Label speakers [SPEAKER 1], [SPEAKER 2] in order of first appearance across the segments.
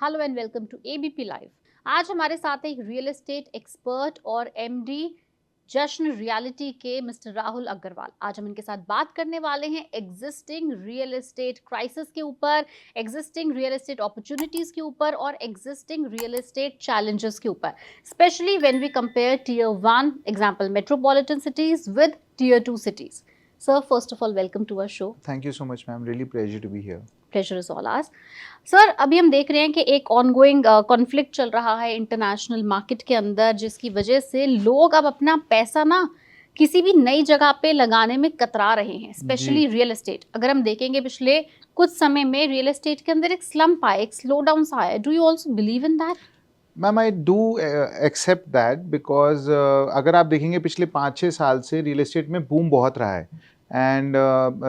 [SPEAKER 1] Hello and welcome to ABP live. आज हमारे साथ एक रियल एस्टेट एक्सपर्ट और एमडी जश्न रियलिटी के मिस्टर राहुल अग्रवाल। आज हम इनके साथ बात करने वाले हैं एग्जिस्टिंग रियल एस्टेट क्राइसिस के ऊपर, एग्जिस्टिंग रियल एस्टेट अपॉर्चुनिटीज के ऊपर और एग्जिस्टिंग रियल एस्टेट चैलेंजेस के ऊपर, specially when we compare tier 1 example metropolitan cities with tier 2 cities. Sir, first of all, welcome to our show.
[SPEAKER 2] Thank you so much, ma'am. Really pleasure to be here.
[SPEAKER 1] Pleasure is all ours. Sir, अभी हम देख रहे हैं कि एक ongoing conflict चल रहा है इंटरनेशनल मार्केट के अंदर, जिसकी वजह से लोग अब अपना पैसा ना किसी भी नई जगह पे लगाने में कतरा रहे हैं, स्पेशली रियल एस्टेट। अगर हम देखेंगे पिछले कुछ समय में रियल एस्टेट के अंदर एक स्लम्प आया, एक स्लो डाउन सा आया। Do you also believe in that?
[SPEAKER 2] Ma'am, I do accept that because अगर आप देखेंगे पिछले 5-6 साल से रियल एस्टेट में बूम बहुत रहा है एंड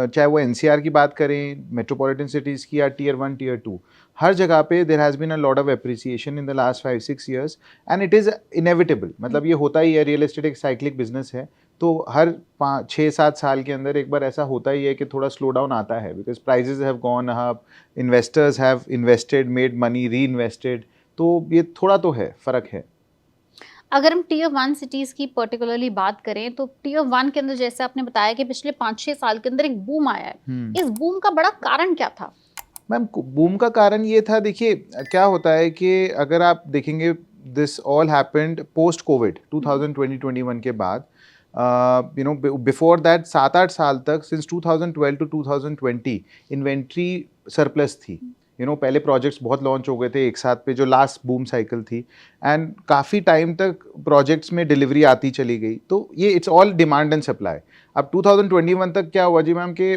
[SPEAKER 2] चाहे वो एनसीआर की बात करें, मेट्रोपॉलिटन सिटीज़ की या टीयर 1 टीयर 2, हर जगह पे there has been a lot of appreciation in the last 5-6 years and it is inevitable. मतलब ये होता ही है, रियल एस्टेट एक साइक्लिक बिजनेस है, तो हर 5-6-7 साल के अंदर एक बार ऐसा होता ही है कि थोड़ा स्लो डाउन आता है because prices have gone up, investors have invested, made money, reinvested, तो ये थोड़ा तो है, फ़र्क है।
[SPEAKER 1] अगर हम टीयर 1 सिटीज की पर्टिकुलरली बात करें तो टीयर 1 के अंदर जैसे आपने बताया कि पिछले 5-6 साल के अंदर एक बूम आया है, इस बूम का बड़ा कारण क्या था?
[SPEAKER 2] मैम, बूम का कारण ये था, देखिए क्या होता है कि अगर आप देखेंगे this all happened post Covid 2020-21 के बाद। यू नो, बिफोर दैट 7-8 साल तक, सिंस 2012 टू 2020 इन्वेंट्री सरप्लस थी। यू नो, पहले प्रोजेक्ट्स बहुत लॉन्च हो गए थे एक साथ पे, जो लास्ट बूम साइकिल थी, एंड काफ़ी टाइम तक प्रोजेक्ट्स में डिलीवरी आती चली गई। तो ये it's all demand and supply. अब 2021 तक क्या हुआ जी मैम, कि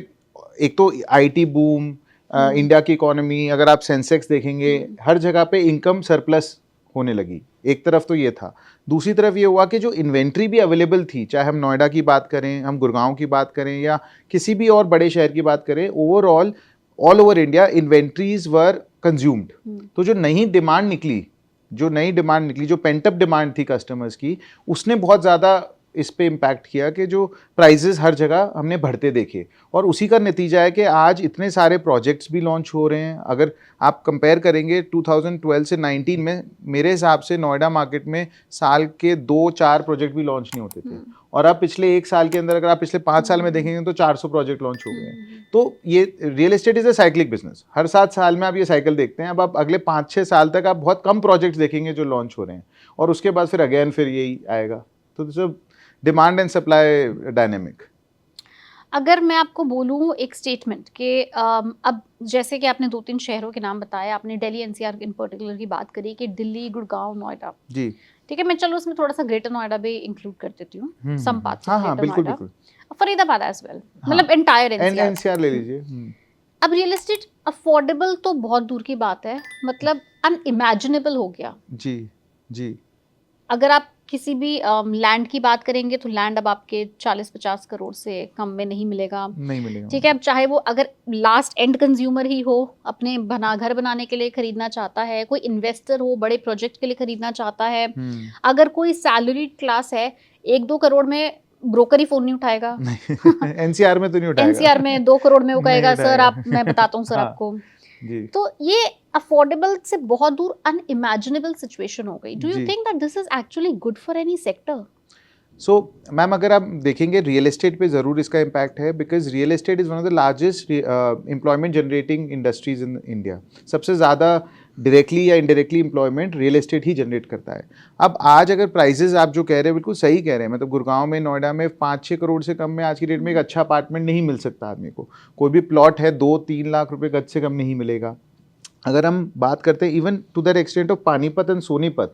[SPEAKER 2] एक तो आईटी बूम, इंडिया की इकोनॉमी, अगर आप सेंसेक्स देखेंगे हर जगह पे इनकम सरप्लस होने लगी। एक तरफ तो ये था, दूसरी तरफ ये हुआ कि जो इन्वेंट्री भी अवेलेबल थी, चाहे हम नोएडा की बात करें, हम गुड़गांव की बात करें या किसी भी और बड़े शहर की बात करें, overall all over India inventories were consumed. तो जो नई डिमांड निकली, जो पेंटअप डिमांड थी कस्टमर्स की, उसने बहुत ज़्यादा इस पे इम्पैक्ट किया कि जो प्राइजेस हर जगह हमने बढ़ते देखे, और उसी का नतीजा है कि आज इतने सारे प्रोजेक्ट्स भी लॉन्च हो रहे हैं। अगर आप कंपेयर करेंगे 2012 से 19 में, मेरे हिसाब से नोएडा मार्केट में साल के 2-4 प्रोजेक्ट भी लॉन्च नहीं होते थे, और अब पिछले 1 साल के अंदर, अगर आप पिछले 5 साल में देखेंगे तो 400 प्रोजेक्ट लॉन्च हो गए हैं। तो ये real estate is a cyclic business, हर 7 साल में आप ये साइकिल देखते हैं। अब आप अगले 5-6 साल तक आप बहुत कम प्रोजेक्ट्स देखेंगे जो लॉन्च हो रहे हैं, और उसके बाद फिर अगेन फिर यही आएगा। तो डिमांड एंड सप्लाई डायनेमिक।
[SPEAKER 1] अगर मैं आपको बोलूँ एक स्टेटमेंट कि अब जैसे कि आपने 2-3 शहरों के नाम बताए, आपने दिल्ली एनसीआर इन पर्टिकुलर की बात करी कि दिल्ली, गुड़गांव, नोएडा,
[SPEAKER 2] जी
[SPEAKER 1] ठीक है, मैं चलो उसमें थोड़ा सा ग्रेटर नोएडा भी इंक्लूड कर देती हूँ, सम पार्ट्स ऑफ ग्रेटर
[SPEAKER 2] बिल्कुल
[SPEAKER 1] नोएडा,
[SPEAKER 2] बिल्कुल।
[SPEAKER 1] फरीदाबाद एज वेल, मतलब एंटायर
[SPEAKER 2] एनसीआर ले लीजिए।
[SPEAKER 1] अब रियल एस्टेट अफोर्डेबल तो बहुत दूर की बात है, मतलब अनइमेजिनेबल हो गया।
[SPEAKER 2] जी जी।
[SPEAKER 1] अगर आप किसी भी लैंड की बात करेंगे तो लैंड अब आपके 40-50 करोड़ से कम में नहीं मिलेगा,
[SPEAKER 2] नहीं मिलेगा।
[SPEAKER 1] ठीक है। अब चाहे वो अगर लास्ट एंड कंज्यूमर ही हो, अपने घर बनाने के लिए खरीदना चाहता है, कोई इन्वेस्टर हो, बड़े प्रोजेक्ट के लिए खरीदना चाहता है, अगर कोई सैलरीड क्लास है, 1-2 करोड़ में ब्रोकर ही फोन नहीं उठाएगा।
[SPEAKER 2] एनसीआर में तो नहीं उठाएगा।
[SPEAKER 1] एनसीआर में 2 करोड़ में वो कहेगा सर आप, मैं बताता हूँ सर आपको
[SPEAKER 2] जी।
[SPEAKER 1] तो ये अफोर्डेबल से बहुत दूर अनइमेजिनेबल सिचुएशन हो गई। Do you think that this is actually good for any sector?
[SPEAKER 2] So ma'am, अगर आप देखेंगे रियल एस्टेट पे ज़रूर इसका इम्पैक्ट है, because real estate is one of the largest employment generating industries in India. सबसे ज़्यादा डायरेक्टली या इनडायरेक्टली एम्प्लॉयमेंट रियल एस्टेट ही जनरेट करता है। अब आज अगर प्राइजेस आप जो कह रहे हैं बिल्कुल सही कह रहे हैं, मतलब गुड़गांव में, नोएडा में 5-6 करोड़ से कम में आज की डेट में एक अच्छा अपार्टमेंट नहीं मिल सकता आदमी को। कोई भी प्लॉट है 2-3 लाख रुपए गज से कम नहीं मिलेगा। अगर हम बात करते हैं even to that extent of Panipat and Sonipat,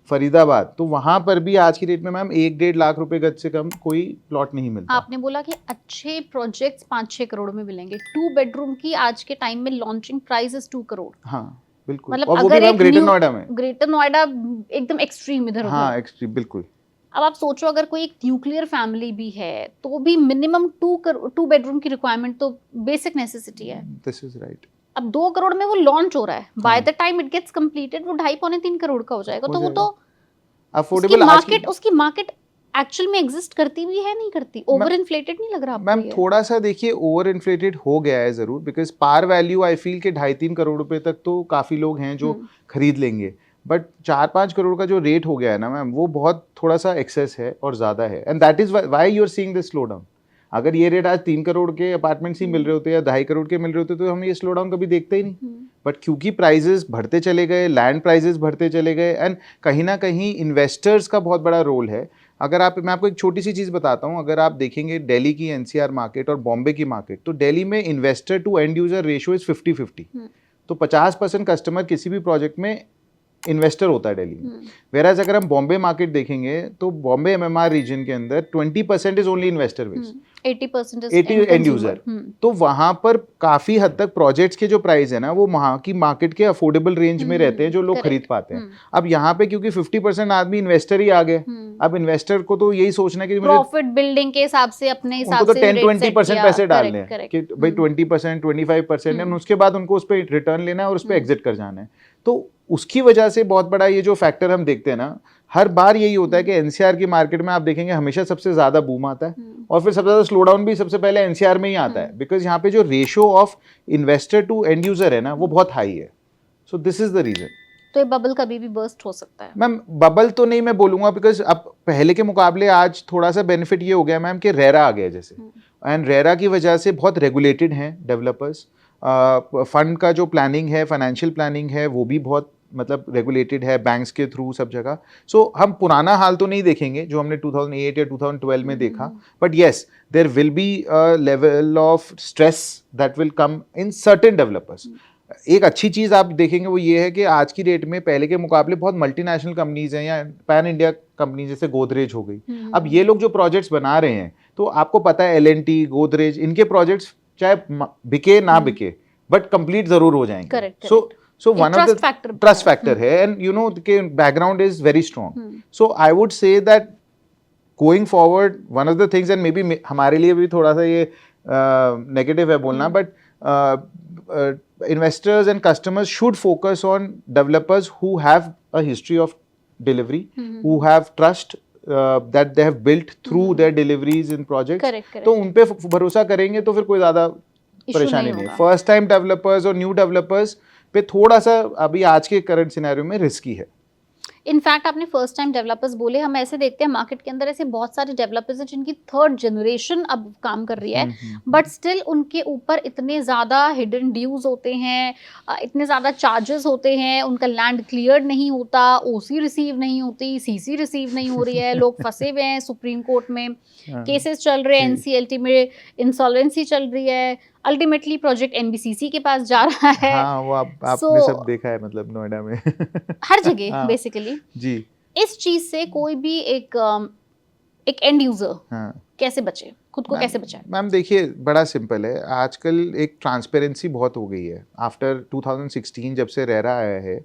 [SPEAKER 2] Faridabad, तो वहां पर भी आज की डेट में मैम 1-1.5 लाख रुपए गज से कम कोई प्लॉट नहीं मिलता।
[SPEAKER 1] आपने बोला कि अच्छे प्रोजेक्ट्स 5-6 करोड़ में मिलेंगे। 2 बेडरूम की आज के टाइम में लॉन्चिंग प्राइस इज 2 करोड़।
[SPEAKER 2] हाँ बिल्कुल,
[SPEAKER 1] मतलब
[SPEAKER 2] और वो भी मैम ग्रेटर नोएडा में,
[SPEAKER 1] ग्रेटर नोएडा एकदम एक्सट्रीम इधर उधर।
[SPEAKER 2] हाँ एक्सट्रीम बिल्कुल।
[SPEAKER 1] अब आप सोचो, अगर कोई एक न्यूक्लियर फैमिली भी है तो भी मिनिमम 2 बेडरूम की रिक्वायरमेंट तो बेसिक नेसेसिटी है।
[SPEAKER 2] This is right.
[SPEAKER 1] अब 2 करोड़ में वो लॉन्च हो रहा है, by the time it gets completed वो 2.5-3 करोड़ का हो जाएगा। तो वो तो
[SPEAKER 2] अफोर्डेबल
[SPEAKER 1] उसकी मार्केट एक्चुअल में एग्जिस्ट करती भी है, नहीं करती? ओवर इन्फ्लेटेड नहीं लग रहा आपको
[SPEAKER 2] मैम
[SPEAKER 1] ये?
[SPEAKER 2] थोड़ा सा देखिए ओवर इन्फ्लेटेड हो गया है ज़रूर, because par value I feel के 2.5-3 करोड़ रुपए तक तो काफ़ी लोग हैं जो खरीद लेंगे, बट 4-5 करोड़ का जो रेट हो गया है ना मैम, वो बहुत थोड़ा सा एक्सेस है और ज़्यादा है, and that is why you are seeing this slow down. अगर ये रेट आज 3 करोड़ के अपार्टमेंट्स ही मिल रहे होते या 2.5 करोड़ के मिल रहे होते तो हम ये स्लो डाउन कभी देखते ही नहीं, बट क्योंकि प्राइजेस बढ़ते चले गए, लैंड प्राइजेस बढ़ते चले गए, एंड कहीं ना कहीं इन्वेस्टर्स का बहुत बड़ा रोल है। अगर आप, मैं आपको एक छोटी सी चीज़ बताता हूँ, अगर आप देखेंगे दिल्ली की एनसीआर मार्केट और बॉम्बे की मार्केट, तो दिल्ली में investor to end user ratio is 50-50, तो 50% कस्टमर किसी भी प्रोजेक्ट में इन्वेस्टर होता है दिल्ली में। वेराज अगर हम बॉम्बे मार्केट देखेंगे तो बॉम्बे एमएमआर रीजन के अंदर 20% is only investor base,
[SPEAKER 1] 80%
[SPEAKER 2] 80 and user. तो वहां पर काफी हद तक प्रोजेक्ट्स के जो प्राइस है ना वो वहां की मार्केट के अफोर्डेबल रेंज में रहते हैं, जो लोग खरीद पाते हैं। अब यहाँ पे क्योंकि 50% आदमी इन्वेस्टर ही आ गए, अब इन्वेस्टर को तो यही सोचना है कि
[SPEAKER 1] प्रॉफिट बिल्डिंग के हिसाब से, अपने हिसाब
[SPEAKER 2] तो
[SPEAKER 1] से
[SPEAKER 2] 10-20% पैसे डालने हैं कि भाई 20% 25% है, उसके बाद उनको उस पर रिटर्न लेना है और उस पर एग्जिट कर जाना है। तो उसकी वजह से बहुत बड़ा ये जो फैक्टर हम देखते हैं ना, हर बार यही होता है कि एनसीआर की मार्केट में आप देखेंगे हमेशा सबसे ज्यादा बूम आता है और फिर सबसे ज्यादा स्लो डाउन भी सबसे पहले एनसीआर में ही आता है, बिकॉज यहाँ पे जो ratio of investor to end user है ना वो बहुत हाई है। So this is the reason.
[SPEAKER 1] तो ये बबल कभी भी बर्स्ट हो सकता है?
[SPEAKER 2] मैम बबल तो नहीं मैं बोलूंगा, बिकॉज अब पहले के मुकाबले आज थोड़ा सा बेनिफिट ये हो गया मैम कि रेरा आ गया जैसे, एंड रेरा की वजह से बहुत रेगुलेटेड हैं डेवलपर्स, फंड का जो प्लानिंग है, फाइनेंशियल प्लानिंग है, वो भी बहुत मतलब रेगुलेटेड है बैंक्स के थ्रू सब जगह। सो हम पुराना हाल तो नहीं देखेंगे जो हमने 2008 या 2012 में देखा, but yes there will be a level of stress that will come in certain developers. एक अच्छी चीज़ आप देखेंगे वो ये है कि आज की डेट में पहले के मुकाबले बहुत मल्टीनेशनल कंपनीज हैं या पैन इंडिया कंपनी जैसे गोदरेज हो गई, अब ये लोग जो प्रोजेक्ट्स बना रहे हैं तो आपको पता है एल&टी, गोदरेज, इनके प्रोजेक्ट्स चाहे बिके ना बिके बट कंप्लीट जरूर हो जाएंगे। So one of the trust factor है, and you know के background is very strong. So I would say that going forward one of the things, and maybe हमारे लिए भी थोड़ा सा ये negative है बोलना, but investors and customers should focus on developers who have a history of delivery, who have trust that they have built through their deliveries in projects. तो उन पे भरोसा करेंगे तो फिर कोई ज़्यादा परेशानी नहीं है। फर्स्ट टाइम डेवलपर्स और न्यू डेवलपर्स पे थोड़ा सा अभी आज के करंट सिनेरियो में रिस्की है।
[SPEAKER 1] इनफैक्ट आपने फर्स्ट टाइम डेवलपर्स बोले, हम ऐसे देखते हैं मार्केट के अंदर ऐसे बहुत सारे डेवलपर्स हैं जिनकी थर्ड जनरेशन अब काम कर रही है, बट स्टिल उनके ऊपर इतने ज़्यादा हिडन ड्यूज होते हैं, इतने ज़्यादा चार्जेस होते हैं, उनका लैंड क्लियर नहीं होता, ओसी रिसीव नहीं होती, सीसी रिसीव नहीं हो रही है, लोग फंसे हुए हैं सुप्रीम कोर्ट में, केसेस चल रहे हैं, एनसीएलटी में इंसॉल्वेंसी चल रही है, अल्टीमेटली प्रोजेक्ट एनबीसीसी के पास जा रहा है।
[SPEAKER 2] हाँ, वो आपने सब देखा है मतलब नोएडा में
[SPEAKER 1] हर जगह बेसिकली
[SPEAKER 2] जी।
[SPEAKER 1] इस चीज से कोई भी एक एंड यूजर कैसे बचे, खुद को कैसे बचाए?
[SPEAKER 2] मैम देखिए बड़ा सिंपल है, आजकल एक ट्रांसपेरेंसी बहुत हो गई है आफ्टर 2016 जब से रेरा आया है,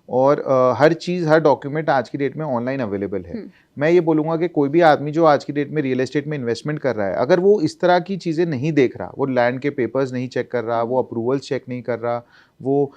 [SPEAKER 2] और हर चीज़, हर डॉक्यूमेंट आज की डेट में ऑनलाइन अवेलेबल है। मैं ये बोलूँगा कि कोई भी आदमी जो आज की डेट में रियल एस्टेट में इन्वेस्टमेंट कर रहा है, अगर वो इस तरह की चीज़ें नहीं देख रहा, वो लैंड के पेपर्स नहीं चेक कर रहा, वो अप्रूवल्स चेक नहीं कर रहा, वो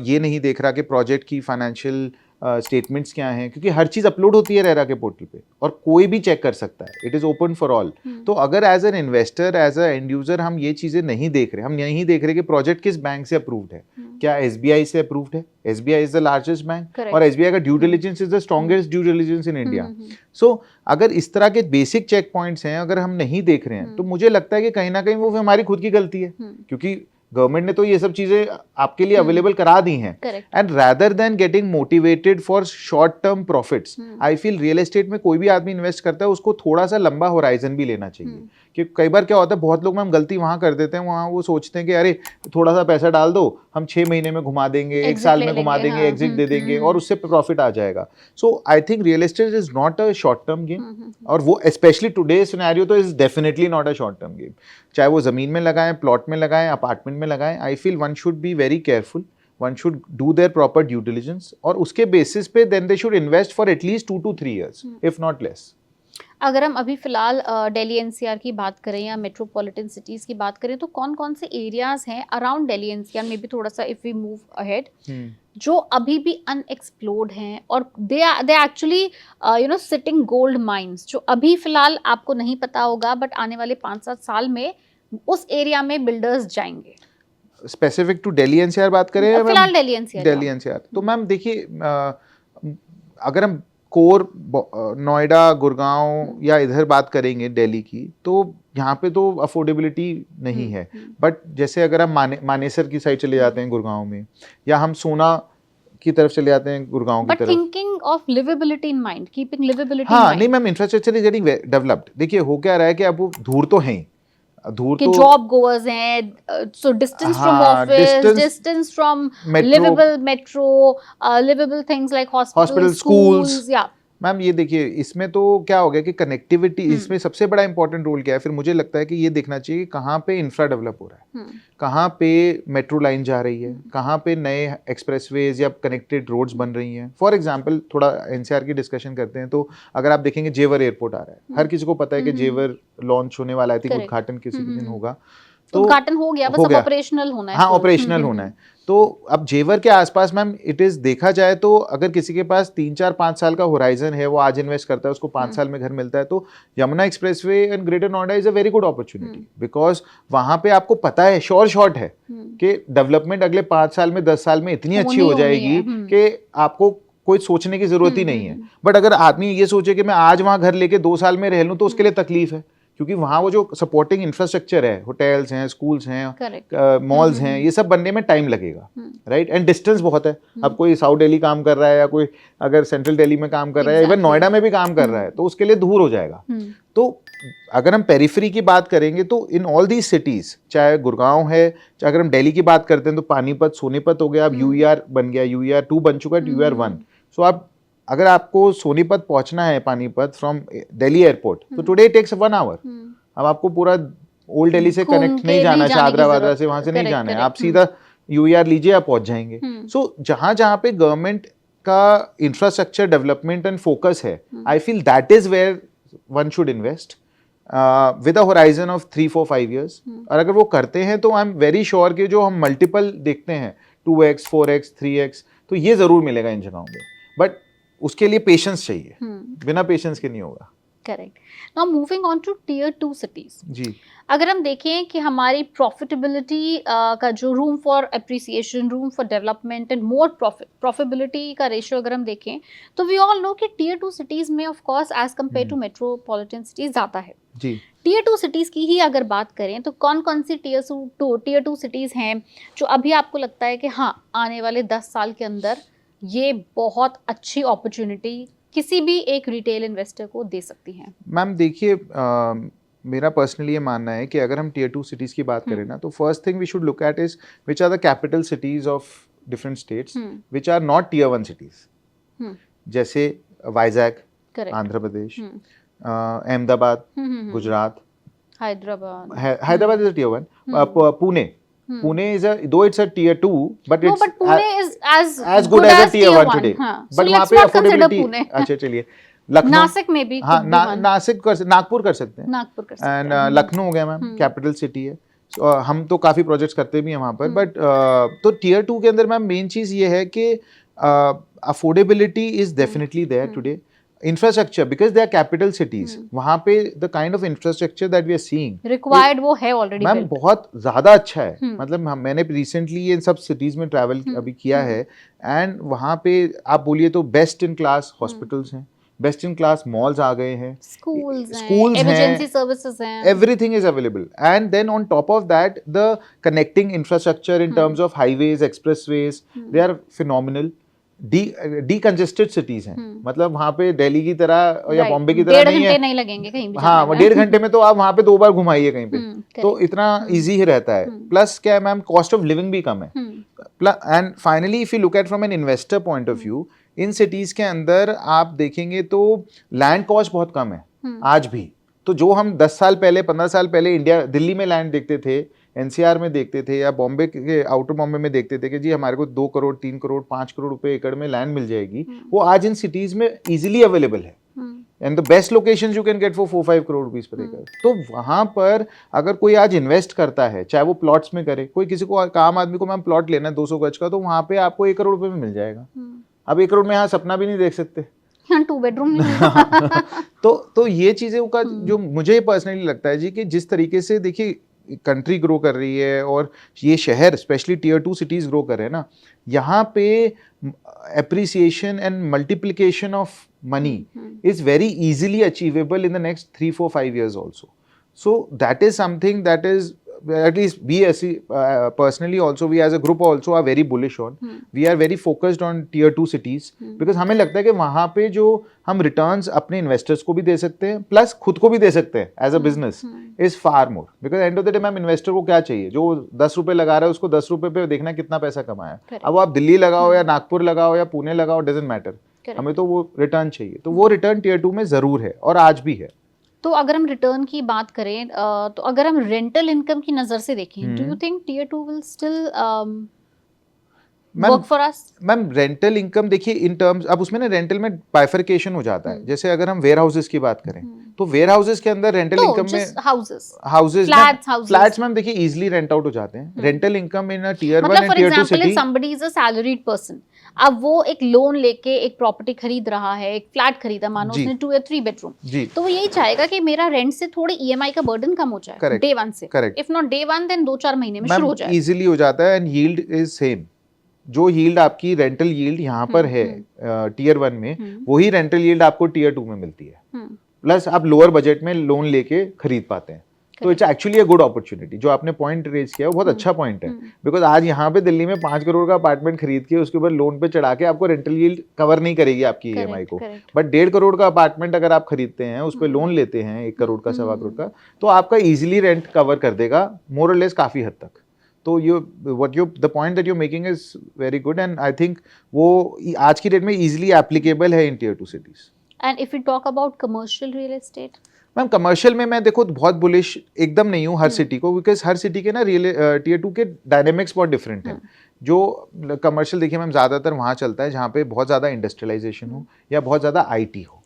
[SPEAKER 2] ये नहीं देख रहा कि प्रोजेक्ट की फाइनेंशियल स्टेटमेंट्स क्या हैं, क्योंकि हर चीज़ अपलोड होती है रेरा के पोर्टल पे और कोई भी चेक कर सकता है, it is open for all. तो अगर as an investor, as a end user हम ये चीज़ें नहीं देख रहे, हम नहीं देख रहे कि प्रोजेक्ट किस बैंक से अप्रूव्ड है, क्या एसबीआई से अप्रूव्ड है, SBI is the largest bank और एसबीआई का due diligence is the strongest due diligence in India. So अगर इस तरह के बेसिक चेक पॉइंट्स हैं, अगर हम नहीं देख रहे हैं, तो मुझे लगता है कि कहीं ना कहीं वो हमारी खुद की गलती है, क्योंकि गवर्नमेंट ने तो ये सब चीजें आपके लिए अवेलेबल करा दी हैं, and rather than getting motivated for short term profits, I feel real estate में कोई भी आदमी इन्वेस्ट करता है उसको थोड़ा सा लंबा होराइजन भी लेना चाहिए। कि कई बार क्या होता है, बहुत लोग हम गलती वहां कर देते हैं, वहां वो सोचते हैं कि अरे थोड़ा सा पैसा डाल दो, हम 6 महीने में घुमा देंगे, 1 साल में घुमा देंगे, एग्जिट दे देंगे और उससे प्रॉफिट आ जाएगा। So I think real estate is not a short term game, और वो स्पेशली टुडे सिनेरियो तो is definitely not a short term game. चाहे वो जमीन में लगाएं, प्लॉट में लगाएं, अपार्टमेंट में लगाएं, I feel one should be very careful, one should do their proper due diligence, और उसके बेसिस पे then they should invest for at least 2 to 3 years if not less.
[SPEAKER 1] अगर हम अभी फिलहाल दिल्ली एनसीआर की बात करें या मेट्रोपॉलिटन सिटीज की बात करें, तो कौन कौन से एरियाज हैं around Delhi NCR, may be थोड़ा सा इफ वी मूव अहेड, जो अभी भी अनएक्सप्लोर्ड हैं और they actually sitting gold mines, जो अभी फिलहाल आपको नहीं पता होगा बट आने वाले 5-7 साल में उस एरिया में बिल्डर्स जाएंगे?
[SPEAKER 2] स्पेसिफिक टू दिल्ली एनसीआर बात करें या
[SPEAKER 1] फिलहाल
[SPEAKER 2] ma'am?
[SPEAKER 1] Delhi NCR
[SPEAKER 2] Delhi NCR तो मैम देखिए, अगर हम कोर नोएडा, गुड़गांव या इधर बात करेंगे दिल्ली की, तो यहाँ पे तो अफोर्डेबिलिटी नहीं है। बट जैसे अगर हम मानेसर की साइड चले जाते हैं गुड़गांव में, या हम सोना की तरफ चले जाते हैं गुड़गांव की
[SPEAKER 1] बट
[SPEAKER 2] तरफ,
[SPEAKER 1] thinking of liveability in mind, keeping liveability in
[SPEAKER 2] हाँ
[SPEAKER 1] माइंड।
[SPEAKER 2] नहीं ma'am, infrastructure is getting developed. देखिए हो क्या रहा है कि अब वो धूर तो है, धूर
[SPEAKER 1] कि
[SPEAKER 2] तो
[SPEAKER 1] जॉब गोअर्स हैं, सो डिस्टेंस फ्रॉम
[SPEAKER 2] हाँ,
[SPEAKER 1] office, distance from liveable metro, liveable things like
[SPEAKER 2] hospital,
[SPEAKER 1] hospital,
[SPEAKER 2] schools.
[SPEAKER 1] Schools, या
[SPEAKER 2] मैम ये देखिए, इसमें तो क्या हो गया कि कनेक्टिविटी, इसमें सबसे बड़ा इंपॉर्टेंट रोल क्या है, फिर मुझे लगता है कि ये देखना चाहिए कि कहाँ पे इंफ्रा डेवलप हो रहा है, कहाँ पे मेट्रो लाइन जा रही है, कहाँ पे नए एक्सप्रेसवेज या कनेक्टेड रोड्स बन रही हैं। फॉर एग्जांपल थोड़ा एनसीआर की डिस्कशन करते हैं, तो अगर आप देखेंगे जेवर एयरपोर्ट आ रहा है, हर किसी को पता है कि जेवर लॉन्च होने वाला है, आई थिंक उद्घाटन किसी भी दिन होगा।
[SPEAKER 1] तो उद्घाटन हो गया, बस अब ऑपरेशनल होना है।
[SPEAKER 2] हाँ, ऑपरेशनल होना है। तो अब जेवर के आसपास मैम इट इज देखा जाए तो अगर किसी के पास 3-4-5 साल का होराइजन है, वो आज इन्वेस्ट करता है, उसको 5 साल में घर मिलता है, तो Yamuna expressway and greater Noida is a very good opportunity, because वहां पे आपको पता है, श्योर शॉट है कि डेवलपमेंट अगले 5 साल में, 10 साल में इतनी अच्छी हो जाएगी कि आपको कोई सोचने की जरूरत ही नहीं है। बट अगर आदमी ये सोचे कि मैं आज वहां घर लेके 2 साल में रह लूं, तो उसके लिए तकलीफ है, क्योंकि वहाँ वो जो सपोर्टिंग इंफ्रास्ट्रक्चर है, होटल्स हैं, स्कूल्स हैं, मॉल्स हैं, ये सब बनने में टाइम लगेगा, राइट। एंड डिस्टेंस बहुत है। अब कोई साउथ दिल्ली काम कर रहा है, या कोई अगर सेंट्रल दिल्ली में काम कर रहा है, इवन नोएडा में भी काम कर रहा है, तो उसके लिए दूर हो जाएगा। तो अगर हम पेरिफेरी की बात करेंगे, तो इन ऑल दीज सिटीज, चाहे गुड़गांव है, चाहे अगर हम दिल्ली की बात करते हैं, तो पानीपत, सोनीपत हो गया, अब यूईआर बन गया, यूईआर 2 बन चुका है, यूईआर 1। सो आप अगर आपको सोनीपत पहुंचना है पानीपत फ्रॉम दिल्ली एयरपोर्ट, तो टुडे टेक्स 1 आवर। अब आपको पूरा ओल्ड दिल्ली से कनेक्ट नहीं जाना, चादरा वादरा से वहां से नहीं जाना है, आप सीधा यूईआर लीजिए, आप पहुंच जाएंगे। सो जहां जहां पे गवर्नमेंट का इंफ्रास्ट्रक्चर डेवलपमेंट एंड फोकस है, I feel that is where one should invest with a horizon of 3-4-5 years। और अगर वो करते हैं तो आई एम वेरी श्योर कि जो हम मल्टीपल देखते हैं 2x 4x 3x, तो ये जरूर मिलेगा इन जगहों पे। बट उसके लिए पेशेंस चाहिए, बिना पेशेंस के नहीं होगा।
[SPEAKER 1] Correct. Now moving on to tier 2 cities
[SPEAKER 2] जी,
[SPEAKER 1] अगर हम देखें कि हमारी प्रॉफिटेबिलिटी का जो room for appreciation, room for development and more profitability का रेशियो अगर हम देखें, तो वी ऑल नो कि टियर 2 सिटीज में of course as compare to metropolitan cities ज़्यादा है
[SPEAKER 2] जी।
[SPEAKER 1] टियर 2 सिटीज़ की ही अगर बात करें, तो कौन कौन सी टियर 2 सिटीज़ हैं जो अभी आपको लगता है कि हाँ, आने वाले 10 साल के अंदर ये बहुत अच्छी अपॉर्चुनिटी किसी भी एक रिटेल इन्वेस्टर को दे सकती हैं?
[SPEAKER 2] मैम देखिए, मेरा पर्सनली ये मानना है कि अगर हम टियर 2 सिटीज़ की बात करें ना, तो first thing we should look at is which are the capital cities of different states which are not tier 1 cities. जैसे Vizag, Andhra Pradesh, Ahmedabad, Gujarat, Hyderabad is a tier 1, Pune is though it's a tier 2, but it's
[SPEAKER 1] Pune is
[SPEAKER 2] as good as a tier 1 today. But वहाँ पे affordability, अच्छा चलिए, लखनऊ,
[SPEAKER 1] नासिक में भी,
[SPEAKER 2] हाँ नासिक नागपुर कर सकते हैं,
[SPEAKER 1] नागपुर कर सकते हैं,
[SPEAKER 2] एंड लखनऊ हो गया मैम, कैपिटल सिटी है। हम तो काफ़ी प्रोजेक्ट्स करते भी हैं वहाँ पर, बट तो टियर 2 के अंदर मैम मेन चीज़ ये है कि affordability is definitely there today. Infrastructure, because they are capital cities, वहाँ पे the kind of infrastructure that we are seeing
[SPEAKER 1] required वो है ऑलरेडी
[SPEAKER 2] मैम, बहुत ज़्यादा अच्छा है। मतलब मैंने रिसेंटली ये सब सिटीज़ में ट्रैवल अभी किया है, एंड वहाँ पे आप बोलिए तो बेस्ट इन क्लास हॉस्पिटल्स हैं, बेस्ट इन क्लास मॉल्स आ गए हैं,
[SPEAKER 1] schools
[SPEAKER 2] हैं,
[SPEAKER 1] emergency services हैं,
[SPEAKER 2] everything is available, and then on top of that the connecting infrastructure in terms of highways, expressways, they are phenomenal। Decongested cities हैं, मतलब वहाँ पे दिल्ली की तरह या बॉम्बे की तरह नहीं है,
[SPEAKER 1] 1.5 घंटे नहीं लगेंगे कहीं भी
[SPEAKER 2] हाँ, 1.5 घंटे में तो आप वहाँ पे 2 बार घुमाइए कहीं पे, तो इतना इजी ही रहता है। प्लस क्या है मैम, कॉस्ट ऑफ लिविंग भी कम है। And finally if you look at from an investor point of view, in cities के अंदर आप देखेंगे तो लैंड कॉस्ट बहुत कम है आज भी। तो जो हम 10 साल पहले, 15 साल पहले इंडिया दिल्ली में लैंड देखते थे, एनसीआर में देखते थे, या बॉम्बे के आउटर बॉम्बे में देखते थे कि जी हमारे को 2 करोड़ 3 करोड़ 5 करोड़ रुपए एकड़ में लैंड मिल जाएगी, वो आज इन सिटीज में इजीली अवेलेबल है। And the best locations you can get for 4-5 crore rupees पर एकड़। तो वहां पर अगर कोई आज इन्वेस्ट करता है, चाहे वो प्लॉट्स में करे, कोई किसी को आम आदमी को मैम प्लॉट लेना है 200 गज का, तो वहां पे आपको 1 करोड़ रुपए में मिल जाएगा। अब 1 करोड़ में यहाँ सपना भी नहीं देख सकते।
[SPEAKER 1] 2 बेडरूम नहीं मिलता।
[SPEAKER 2] तो ये चीजें का जो मुझे पर्सनली लगता है जी, कि जिस तरीके से देखिए कंट्री ग्रो कर रही है और ये शहर स्पेशली टियर 2 सिटीज ग्रो कर रहे हैं ना, यहाँ पे appreciation and multiplication of money is very easily achievable in the next 3, 4, 5 years also. So that is something that is, at least we as personally also, we as a group also are very bullish on. We are very focused on tier 2 cities because हमें लगता है कि वहाँ पे जो हम returns अपने investors को भी दे सकते हैं plus खुद को भी दे सकते हैं as a business is far more. Because end of the day ma'am investor को क्या चाहिए, जो 10 रुपए लगा रहा है उसको 10 रुपए पे देखना कितना पैसा कमाया। अब आप दिल्ली लगाओ या नागपुर लगाओ या पुणे लगाओ, doesn't matter, हमें तो वो रिटर्न चाहिए। तो वो रिटर्न टियर 2 में जरूर है और आज भी है।
[SPEAKER 1] तो अगर हम रिटर्न की बात करें, तो अगर हम रेंटल इनकम की नजर से देखें, do you think tier 2 will still work for us? Ma'am
[SPEAKER 2] rental income देखिए इन टर्म्स, अब उसमें ना रेंटल में बाइफरकेशन हो जाता है। जैसे अगर हम वेयर हाउसेस की बात करें तो वेयर हाउसेस के अंदर रेंटल इनकम में हाउसेस फ्लैट्स मैम देखिए इजीली रेंट आउट हो जाते हैं। Rental income in tier 1 and tier 2 city,
[SPEAKER 1] somebody is a salaried person, अब वो एक लोन लेके एक प्रॉपर्टी खरीद रहा है, एक फ्लैट खरीदा, मानो उसने 2 या 3 बेडरूम, तो वो यही चाहेगा कि मेरा रेंट से थोड़ी ईएमआई का बर्डन कम हो जाए डे 1 से। इफ नॉट डे 1 देन 2-4 महीने में शुरू हो जाए,
[SPEAKER 2] इजीली हो जाता है। एंड यील्ड इज सेम, जो यील्ड आपकी रेंटल यील्ड यहाँ पर है टियर 1 में, वही रेंटल यील्ड आपको टियर 2 में मिलती है। प्लस आप लोअर बजट में लोन लेके खरीद पाते हैं। तो it's actually a good opportunity. जो आपने पॉइंट रेज किया वो बहुत अच्छा पॉइंट है, बिकॉज आज यहाँ पे दिल्ली में 5 करोड़ का अपार्टमेंट खरीद के उसके ऊपर लोन पे चढ़ा के आपको रेंटल यील्ड कवर नहीं करेगी आपकी ईएमआई को। बट 1.5 करोड़ का अपार्टमेंट अगर आप खरीदते हैं, उस पर लोन लेते हैं 1 करोड़ का 1.25 करोड़ का, तो आपका इजिली रेंट कवर कर देगा मोर और लेस काफी हद तक। तो the point that you making is very good and I think वो आज की डेट में इजिली एप्लीकेबल है in tier 2 cities.
[SPEAKER 1] And if you talk about commercial real estate,
[SPEAKER 2] ma'am commercial में मैं देखो बहुत बुलिश एकदम नहीं हूँ हर सिटी को, बिकॉज हर सिटी के ना टियर 2 के डायनेमिक्स बहुत डिफरेंट हैं। जो कमर्शियल देखिए मैम ज्यादातर वहाँ चलता है जहाँ पे बहुत ज्यादा इंडस्ट्रियलाइजेशन हो या बहुत ज्यादा आईटी हो।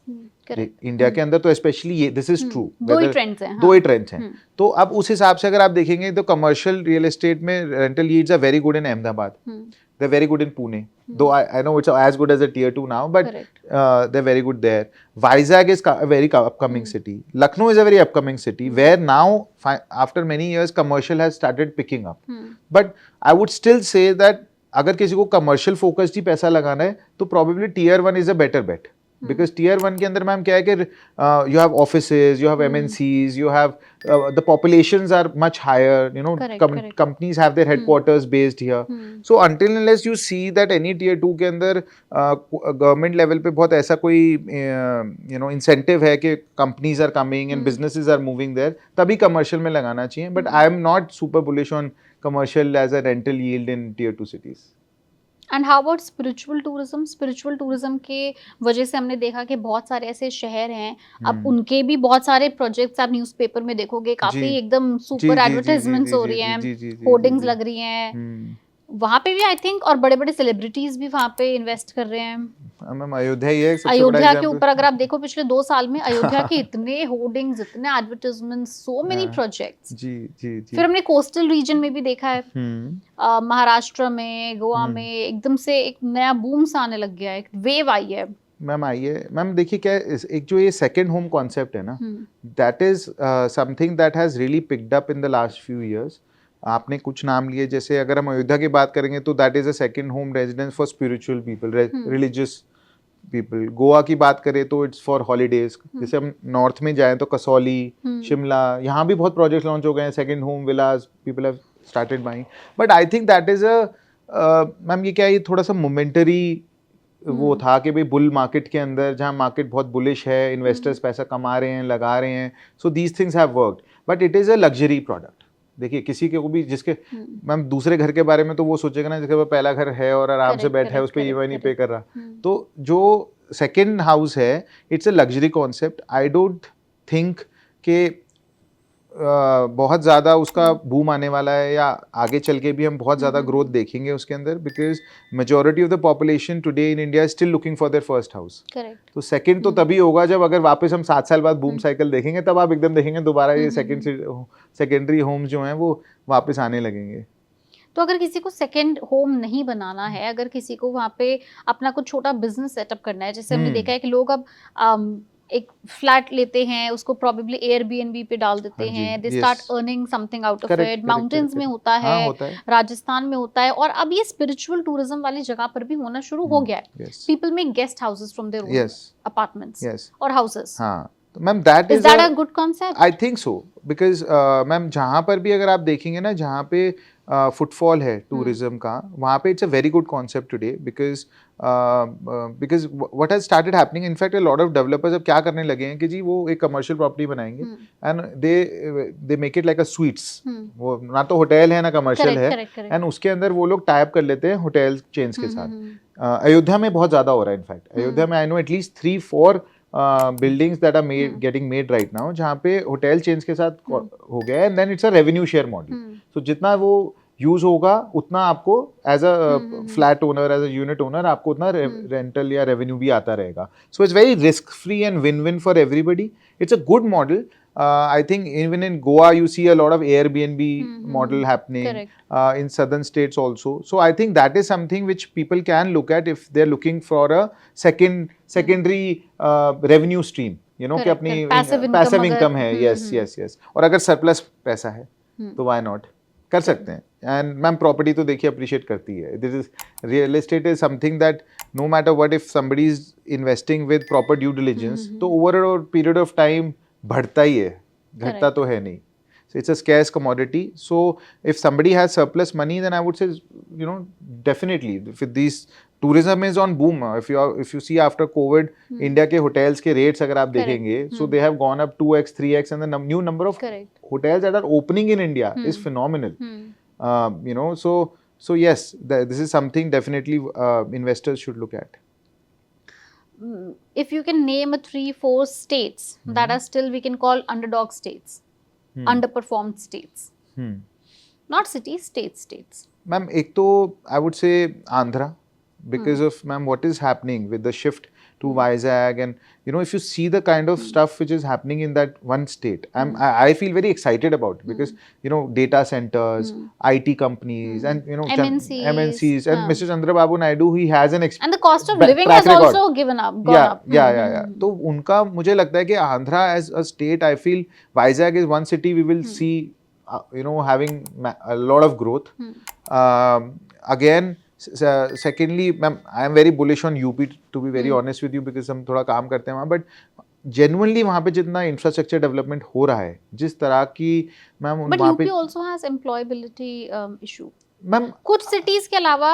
[SPEAKER 2] इंडिया के अंदर तो स्पेशली ये दिस इज ट्रू, दो ही ट्रेंड्स हैं। तो अब उस हिसाब से अगर आप देखेंगे तो कमर्शियल रियल एस्टेट में rental yields are very good in Ahmedabad, they're very good in Pune, though I know it's as good as a tier 2 now, but they're very good there. Vizag is a very upcoming city. Lucknow is a very upcoming city where now after many years commercial has started picking up. But I would still say that अगर किसी को commercial focused ही पैसा लगाना है तो probably tier 1 is a better bet. Because tier 1 के अंदर ma'am क्या है कि you have offices, you have MNCs, you have the populations are much higher, you know, companies have their headquarters based here. So until unless you see that any tier 2 के अंदर government level पे बहुत ऐसा कोई you know incentive है कि companies are coming and businesses are moving there, तभी commercial में लगाना चाहिए. But I am not super bullish on commercial as a rental yield in tier 2 cities.
[SPEAKER 1] And how about spiritual tourism? Spiritual tourism के वजह से हमने देखा कि बहुत सारे ऐसे शहर हैं, अब उनके भी बहुत सारे प्रोजेक्ट्स आप न्यूज़पेपर में देखोगे, काफी एकदम सुपर एडवर्टाइजमेंट्स हो रही हैं, होर्डिंग्स लग रही हैं वहाँ पे भी आई थिंक, और बड़े बड़े सेलिब्रिटीज भी वहाँ पे इन्वेस्ट कर रहे हैं।
[SPEAKER 2] मैम अयोध्या ही है सबसे बड़ा
[SPEAKER 1] अयोध्या के ऊपर अगर आप देखो पिछले 2 साल में अयोध्या के इतने होर्डिंग्स, इतने एडवर्टाइजमेंट्स, सो मेनी प्रोजेक्ट्स।
[SPEAKER 2] जी जी जी।
[SPEAKER 1] फिर हमने कोस्टल रीजन में भी देखा है, महाराष्ट्र में, गोवा में एकदम से एक नया बूम सा आने लग गया है, एक वेव आई है।
[SPEAKER 2] मैम आइए मैम, देखिए क्या एक जो ये सेकंड होम कॉन्सेप्ट है ना, that is something that has really picked up in the last few years. आपने कुछ नाम लिए, जैसे अगर हम अयोध्या की बात करेंगे तो that is a second home residence for spiritual people, religious people. Goa की बात करें तो इट्स फॉर हॉलीडेज। जैसे हम नॉर्थ में जाएं तो कसौली, शिमला, यहाँ भी बहुत प्रोजेक्ट लॉन्च हो गए हैं, second home Vilas, people have started buying. But I think that is a ma'am ये क्या है, ये थोड़ा सा मोमेंटरी वो था कि भाई बुल मार्केट के अंदर जहाँ मार्केट बहुत बुलिश है, इन्वेस्टर्स पैसा कमा रहे हैं, लगा रहे हैं, so these things have worked. But it is a luxury product. देखिए किसी के को भी जिसके मैम दूसरे घर के बारे में तो वो सोचेगा ना जिसके पास पहला घर है और आराम से बैठा है, उस पर ईएमआई नहीं पे कर रहा। तो जो सेकंड हाउस है, it's a luxury concept. I don't think कि बहुत ज़्यादा उसका बूम आने वाला है, या आगे चल के भी हम बहुत ज़्यादा ग्रोथ देखेंगे उसके अंदर, because majority of the population today in India is still looking for their first house.
[SPEAKER 1] Correct.
[SPEAKER 2] तो सेकंड तो तभी होगा जब अगर वापस हम 7 साल बाद बूम साइकिल देखेंगे, तब आप एकदम देखेंगे दोबारा ये सेकेंडरी होम्स जो हैं वो वापस आने लगेंगे.
[SPEAKER 1] तो अगर किसी को सेकंड होम नहीं बनाना है, अगर किसी को वहाँ पे अपना कुछ छोटा बिजनेस सेटअप करना है, जैसे हमने देखा है कि लोग अब एक फ्लैट लेते हैं, उसको प्रोबेबली एयरबीएनबी पे डाल देते हैं, they start earning something out of it. Mountains में होता है, राजस्थान में होता है, और अब ये स्पिरिचुअल टूरिज्म वाली जगह पर भी होना शुरू हो गया है. People make guest houses from their own apartments और हाउसेस.
[SPEAKER 2] हाँ, तो ma'am that
[SPEAKER 1] is that a good concept?
[SPEAKER 2] I think so, because ma'am जहाँ पर भी अगर आप देखेंगे ना, जहाँ पे फुटफॉल है टूरिज्म का, वहाँ पे it's a very good concept today, because what has started happening, in fact a lot of developers अब क्या करने लगे हैं कि जी वो एक कमर्शियल प्रॉपर्टी बनाएंगे and they make it like a sweets. वो ना तो होटल है ना कमर्शियल है, एंड उसके अंदर वो लोग टाई अप कर लेते हैं होटल चेन्स के साथ. अयोध्या में बहुत ज्यादा हो रहा है. इनफैक्ट अयोध्या में I know at least 3-4 buildings that are getting made right now, जहाँ पे होटल चेन्स के साथ हो गया है, and then it's a revenue share model. तो जितना वो यूज होगा उतना आपको as a flat owner, as a unit owner, आपको उतना रेंटल या रेवेन्यू भी आता रहेगा. So it's very risk free and win win for everybody. It's a good model. I think even in Goa you see a lot of Airbnb model happening, in southern states also. So I think that is something which people can look at if they're looking for a secondary revenue stream, you know, कि अपनी passive income है. yes. और अगर surplus पैसा है तो why not कर सकते हैं. एंड मैम प्रॉपर्टी तो देखिए अप्रिशिएट करती है. This is real estate is something that no matter what, if somebody is investing with proper due diligence, तो over a period of time बढ़ता ही है, घटता तो है नहीं. So it's a scarce commodity. So if somebody has surplus money, then I would say, you know, definitely if these tourism is on boom. If you see after COVID, India के hotels के rates अगर आप देखेंगे, so they have gone up 2x, 3x, and the new number of hotels that are opening in India is phenomenal. You know, so yes, this is something definitely investors should look at.
[SPEAKER 1] If you can name 3-4 states that are still we can call underdog states, underperformed states, not cities, states.
[SPEAKER 2] Ma'am, ek to I would say Andhra, because of ma'am what is happening with the shift to Vizag, and you know, if you see the kind of stuff which is happening in that one state, I feel very excited about it, because you know, data centers, IT companies, and you know, MNCs, and Mr. Chandrababu Naidu, he has an
[SPEAKER 1] and the cost of living has also gone up.
[SPEAKER 2] Yeah. तो उनका मुझे लगता है कि Andhra as a state, I feel Vizag is one city we will see you know, having a lot of growth. Again, secondly, ma'am, I am very bullish on UP, to be very honest with you, because हम थोड़ा काम करते हैं वहाँ, but genuinely वहाँ पे जितना infrastructure development हो रहा है, जिस तरह की मैम वहाँ पे,
[SPEAKER 1] UP also has employability issue.
[SPEAKER 2] Ma'am
[SPEAKER 1] कुछ सिटीज के अलावा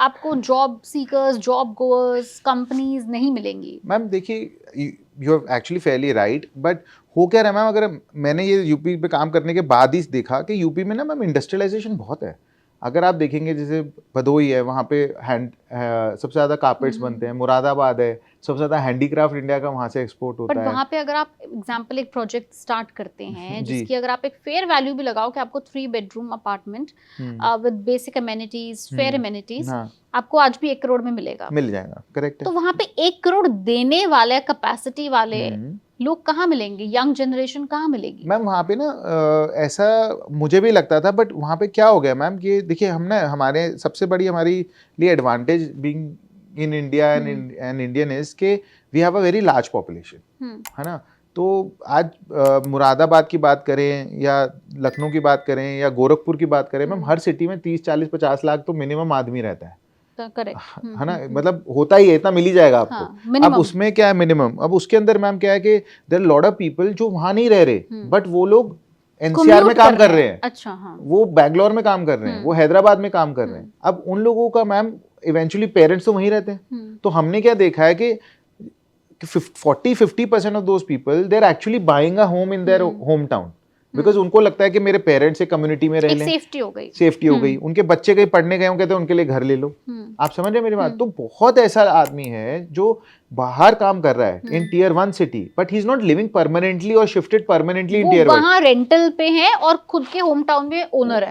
[SPEAKER 1] आपको job seekers, job goers, companies नहीं मिलेंगी.
[SPEAKER 2] मैम देखिए, you have actually Fairlie right, but हो क्या रहा है मैम, अगर मैंने ये यूपी पे काम करने के बाद ही देखा कि यूपी में ना मैम इंडस्ट्रियलाइजेशन बहुत है. अगर आप देखेंगे जैसे भदोही है, वहाँ पे सबसे ज़्यादा कारपेट्स बनते हैं. मुरादाबाद है, सबसे ज़्यादा हैंडीक्राफ्ट इंडिया का वहाँ से एक्सपोर्ट होता है.
[SPEAKER 1] वहाँ पे अगर आप एग्जांपल एक प्रोजेक्ट स्टार्ट करते हैं जिसकी अगर आप एक फेयर वैल्यू भी लगाओ कि आपको 3 bedroom apartment with basic amenities, fair amenities, आपको आज भी 1 करोड़ में मिल जाएगा. करेक्ट है. तो वहाँ पे 1 करोड़ देने वाले कैपेसिटी वाले लोग कहाँ मिलेंगे? यंग जनरेशन कहाँ मिलेगी?
[SPEAKER 2] मैम वहाँ पे ना ऐसा मुझे भी लगता था, बट वहाँ पे क्या हो गया मैम कि देखिए, हम ना हमारे सबसे बड़ी हमारी लिए advantage being in India and Indian is के we have a very large population, है ना. तो आज मुरादाबाद की बात करें या लखनऊ की बात करें या गोरखपुर की बात करें, मैम हर सिटी में 30, 40, 50 लाख तो मिनिमम आदमी रहता है.
[SPEAKER 1] करेक्ट
[SPEAKER 2] है ना, मतलब होता ही है, इतना मिल ही जाएगा आपको. अब उसमें क्या है मिनिमम, अब उसके अंदर मैम क्या है कि there are lot of people जो वहां नहीं रह रहे, बट वो लोग एनसीआर में काम कर रहे हैं.
[SPEAKER 1] अच्छा, हाँ.
[SPEAKER 2] वो बैंगलोर में काम कर रहे हैं, वो हैदराबाद में काम कर रहे हैं. अब उन लोगों का मैम इवेंचुअली पेरेंट्स तो वहीं रहते हैं. तो हमने क्या देखा है कि 40-50% of those people, they're actually buying a home in their hometown. Because उनको लगता है कि मेरे पेरेंट्स एक कम्युनिटी में रह
[SPEAKER 1] एक
[SPEAKER 2] लें,
[SPEAKER 1] सेफ्टी हो गई।
[SPEAKER 2] सेफ्टी हो गई, उनके बच्चे कहीं पढ़ने गए होंगे तो उनके लिए घर ले लो। आप समझ रहे हैं मेरी बात? तो बहुत ऐसा आदमी है जो बाहर काम कर रहा है in tier 1 city, but he is not living permanently और शिफ्टेड परमानेंटली इन टियर 1।
[SPEAKER 1] वहाँ रेंटल पे है और खुद के होम टाउन में ओनर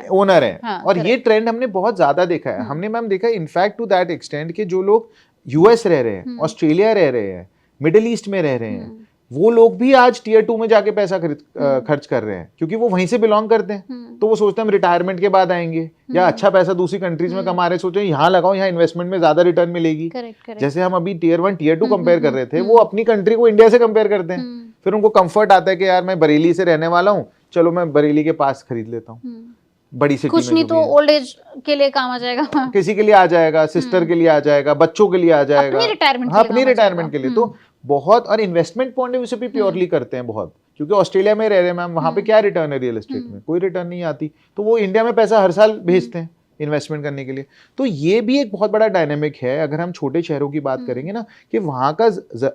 [SPEAKER 1] है।
[SPEAKER 2] हाँ, और ये ट्रेंड हमने बहुत ज्यादा देखा है। हमने मैम देखा है इनफैक्ट टू दैट एक्सटेंट कि जो लोग यूएस रह रहे हैं, ऑस्ट्रेलिया रह रहे हैं, मिडिल ईस्ट में रह रहे हैं, वो लोग भी आज टियर 2 में जाके पैसा खर्च कर रहे हैं, क्योंकि वो वहीं से बिलोंग करते हैं। तो वो सोचते हैं हम रिटायरमेंट के बाद आएंगे या अच्छा पैसा दूसरी कंट्रीज में कमा रहे हैं, सोच रहे हैं यहाँ लगाओ, यहाँ इन्वेस्टमेंट में ज्यादा रिटर्न मिलेगी। जैसे हम अभी टियर 1 टियर 2 कंपेयर कर रहे थे, वो अपनी कंट्री को इंडिया से कंपेयर करते हैं। फिर उनको कंफर्ट आता है कि यार मैं बरेली से रहने वाला हूँ, चलो मैं बरेली के पास खरीद लेता हूँ, बड़ी सिटी
[SPEAKER 1] कुछ
[SPEAKER 2] में।
[SPEAKER 1] नहीं तो ओल्ड एज के लिए काम आ जाएगा,
[SPEAKER 2] किसी के लिए आ जाएगा, सिस्टर के लिए आ जाएगा, बच्चों के लिए आ जाएगा,
[SPEAKER 1] अपनी रिटायरमेंट
[SPEAKER 2] हाँ अपनी रिटायरमेंट के लिए। तो बहुत, और इन्वेस्टमेंट पॉइंट ऑफ व्यू से भी प्योरली करते हैं बहुत, क्योंकि ऑस्ट्रेलिया में रह रहे हैं मैम, वहां पे क्या रिटर्न है रियल एस्टेट में? कोई रिटर्न नहीं आती, तो वो इंडिया में पैसा हर साल भेजते हैं इन्वेस्टमेंट करने के लिए। तो ये भी एक बहुत बड़ा डायनेमिक है। अगर हम छोटे शहरों की बात करेंगे ना, कि वहाँ का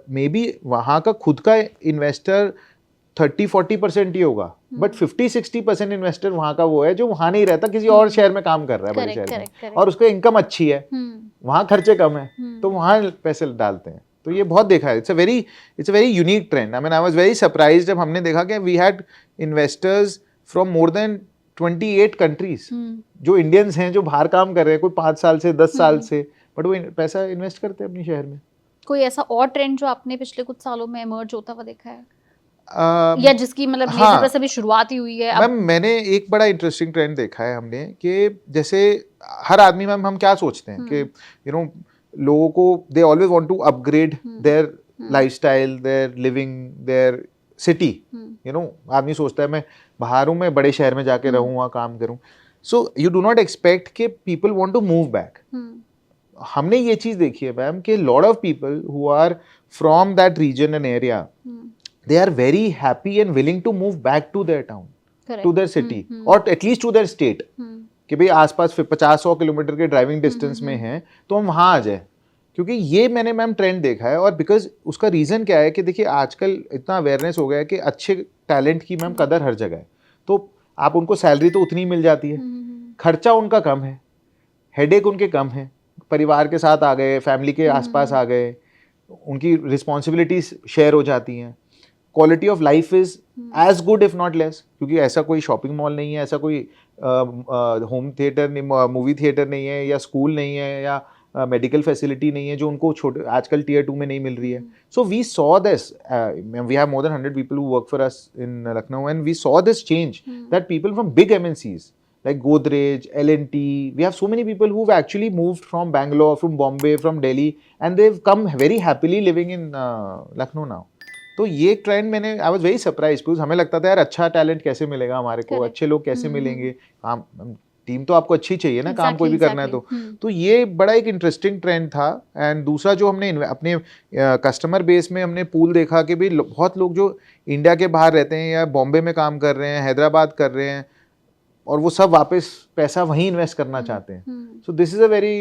[SPEAKER 2] मे बी वहाँ का खुद का इन्वेस्टर 30-40% ही होगा, बट 50-60% इन्वेस्टर वहाँ का वो है जो वहाँ नहीं रहता, किसी और शहर में काम कर रहा है, बड़े शहर में, और उसका इनकम अच्छी है, वहाँ खर्चे कम है, तो वहाँ पैसे डालते हैं। तो ये बहुत देखा है। It's a very unique trend. I mean I was very surprised जब हमने देखा कि we had investors from more than 28 countries, जो इंडियंस हैं जो बाहर काम कर रहे हैं, कोई 5 साल से 10 साल से, बट वो पैसा इन्वेस्ट करते हैं अपनी शहर में।
[SPEAKER 1] कोई ऐसा और ट्रेंड जो आपने पिछले कुछ सालों में इमर्ज होता हुआ देखा है, या जिसकी मतलब मेजर से भी शुरुआत ही हुई है?
[SPEAKER 2] मैम मैंने एक बड़ा इंटरेस्टिंग ट्रेंड देखा है हमने, कि जैसे हर आदमी, मैम हम क्या सोचते हैं कि यू नो लोगों को they always want to upgrade their lifestyle, their living, their city. You know आदमी सोचता है मैं बाहर हूँ, मैं बड़े शहर में जाके रहूँ, वहाँ काम करूँ। So you do not expect कि people want to move back. हमने ये चीज़ देखी है मैम कि lot of people who are from that region and area, they are very happy and willing to move back to their town, to their city, or at least to their state, कि भाई आसपास 50-100 kilometre के driving distance में है, तो हम वहाँ आ जाए। क्योंकि ये मैंने मैम ट्रेंड देखा है, और बिकॉज उसका रीज़न क्या है कि देखिए आजकल इतना अवेयरनेस हो गया है कि अच्छे टैलेंट की मैम कदर हर जगह है। तो आप उनको सैलरी तो उतनी मिल जाती है, खर्चा उनका कम है, हेडेक उनके कम है, परिवार के साथ आ गए, फैमिली के आसपास आ गए, उनकी रिस्पॉन्सिबिलिटीज शेयर हो जाती हैं, quality of life is as good if not less, क्योंकि ऐसा कोई शॉपिंग मॉल नहीं है, ऐसा कोई होम थिएटर नहीं, मूवी थिएटर नहीं है, या स्कूल नहीं है, या मेडिकल फैसिलिटी नहीं है जो उनको छोटे आजकल टियर 2 में नहीं मिल रही है। So we saw this, we have more than 100 people who work for us in Lucknow, and we saw this change that people from big MNCs like Godrej, L&T, we have so many people who've actually moved from Bangalore, from Bombay, from Delhi, and they've come very happily living in Lucknow now. तो ये trend मैंने, आई was very surprise, because हमें लगता था यार अच्छा talent कैसे मिलेगा हमारे को, अच्छे लोग कैसे मिलेंगे, काम टीम तो आपको अच्छी चाहिए ना, काम कोई भी करना है तो ये बड़ा एक इंटरेस्टिंग ट्रेंड था। एंड दूसरा जो हमने अपने कस्टमर बेस में हमने पूल देखा कि भाई बहुत लोग जो इंडिया के बाहर रहते हैं या बॉम्बे में काम कर रहे हैं, हैदराबाद कर रहे हैं, और वो सब वापस पैसा वहीं इन्वेस्ट करना चाहते हैं। So this is a very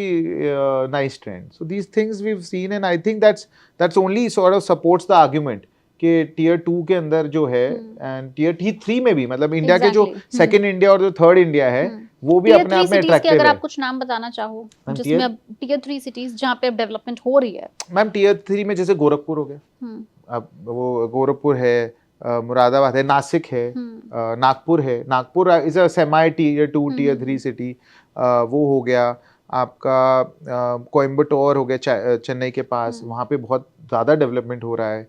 [SPEAKER 2] nice trend. So these things we have seen, and I think that's only sort of supports the argument कि टियर 2 के अंदर जो है, एंड टियर 3 में भी, मतलब इंडिया के जो सेकंड इंडिया और जो थर्ड इंडिया है, वो भी अपने आप में अट्रैक्टिव है।
[SPEAKER 1] अगर आप कुछ नाम बताना चाहो जिसमें अब टियर 3 सिटीज जहाँ पे अब डेवलपमेंट हो रही है।
[SPEAKER 2] मैम टियर 3 में जैसे गोरखपुर हो गया, अब वो गोरखपुर है, मुरादाबाद है, नासिक है, नागपुर है। Nagpur is a semi tier 2 tier 3 city, वो हो गया आपका। कोयम्बटूर हो गया चेन्नई के पास, वहाँ पे बहुत ज़्यादा डेवलपमेंट हो रहा है।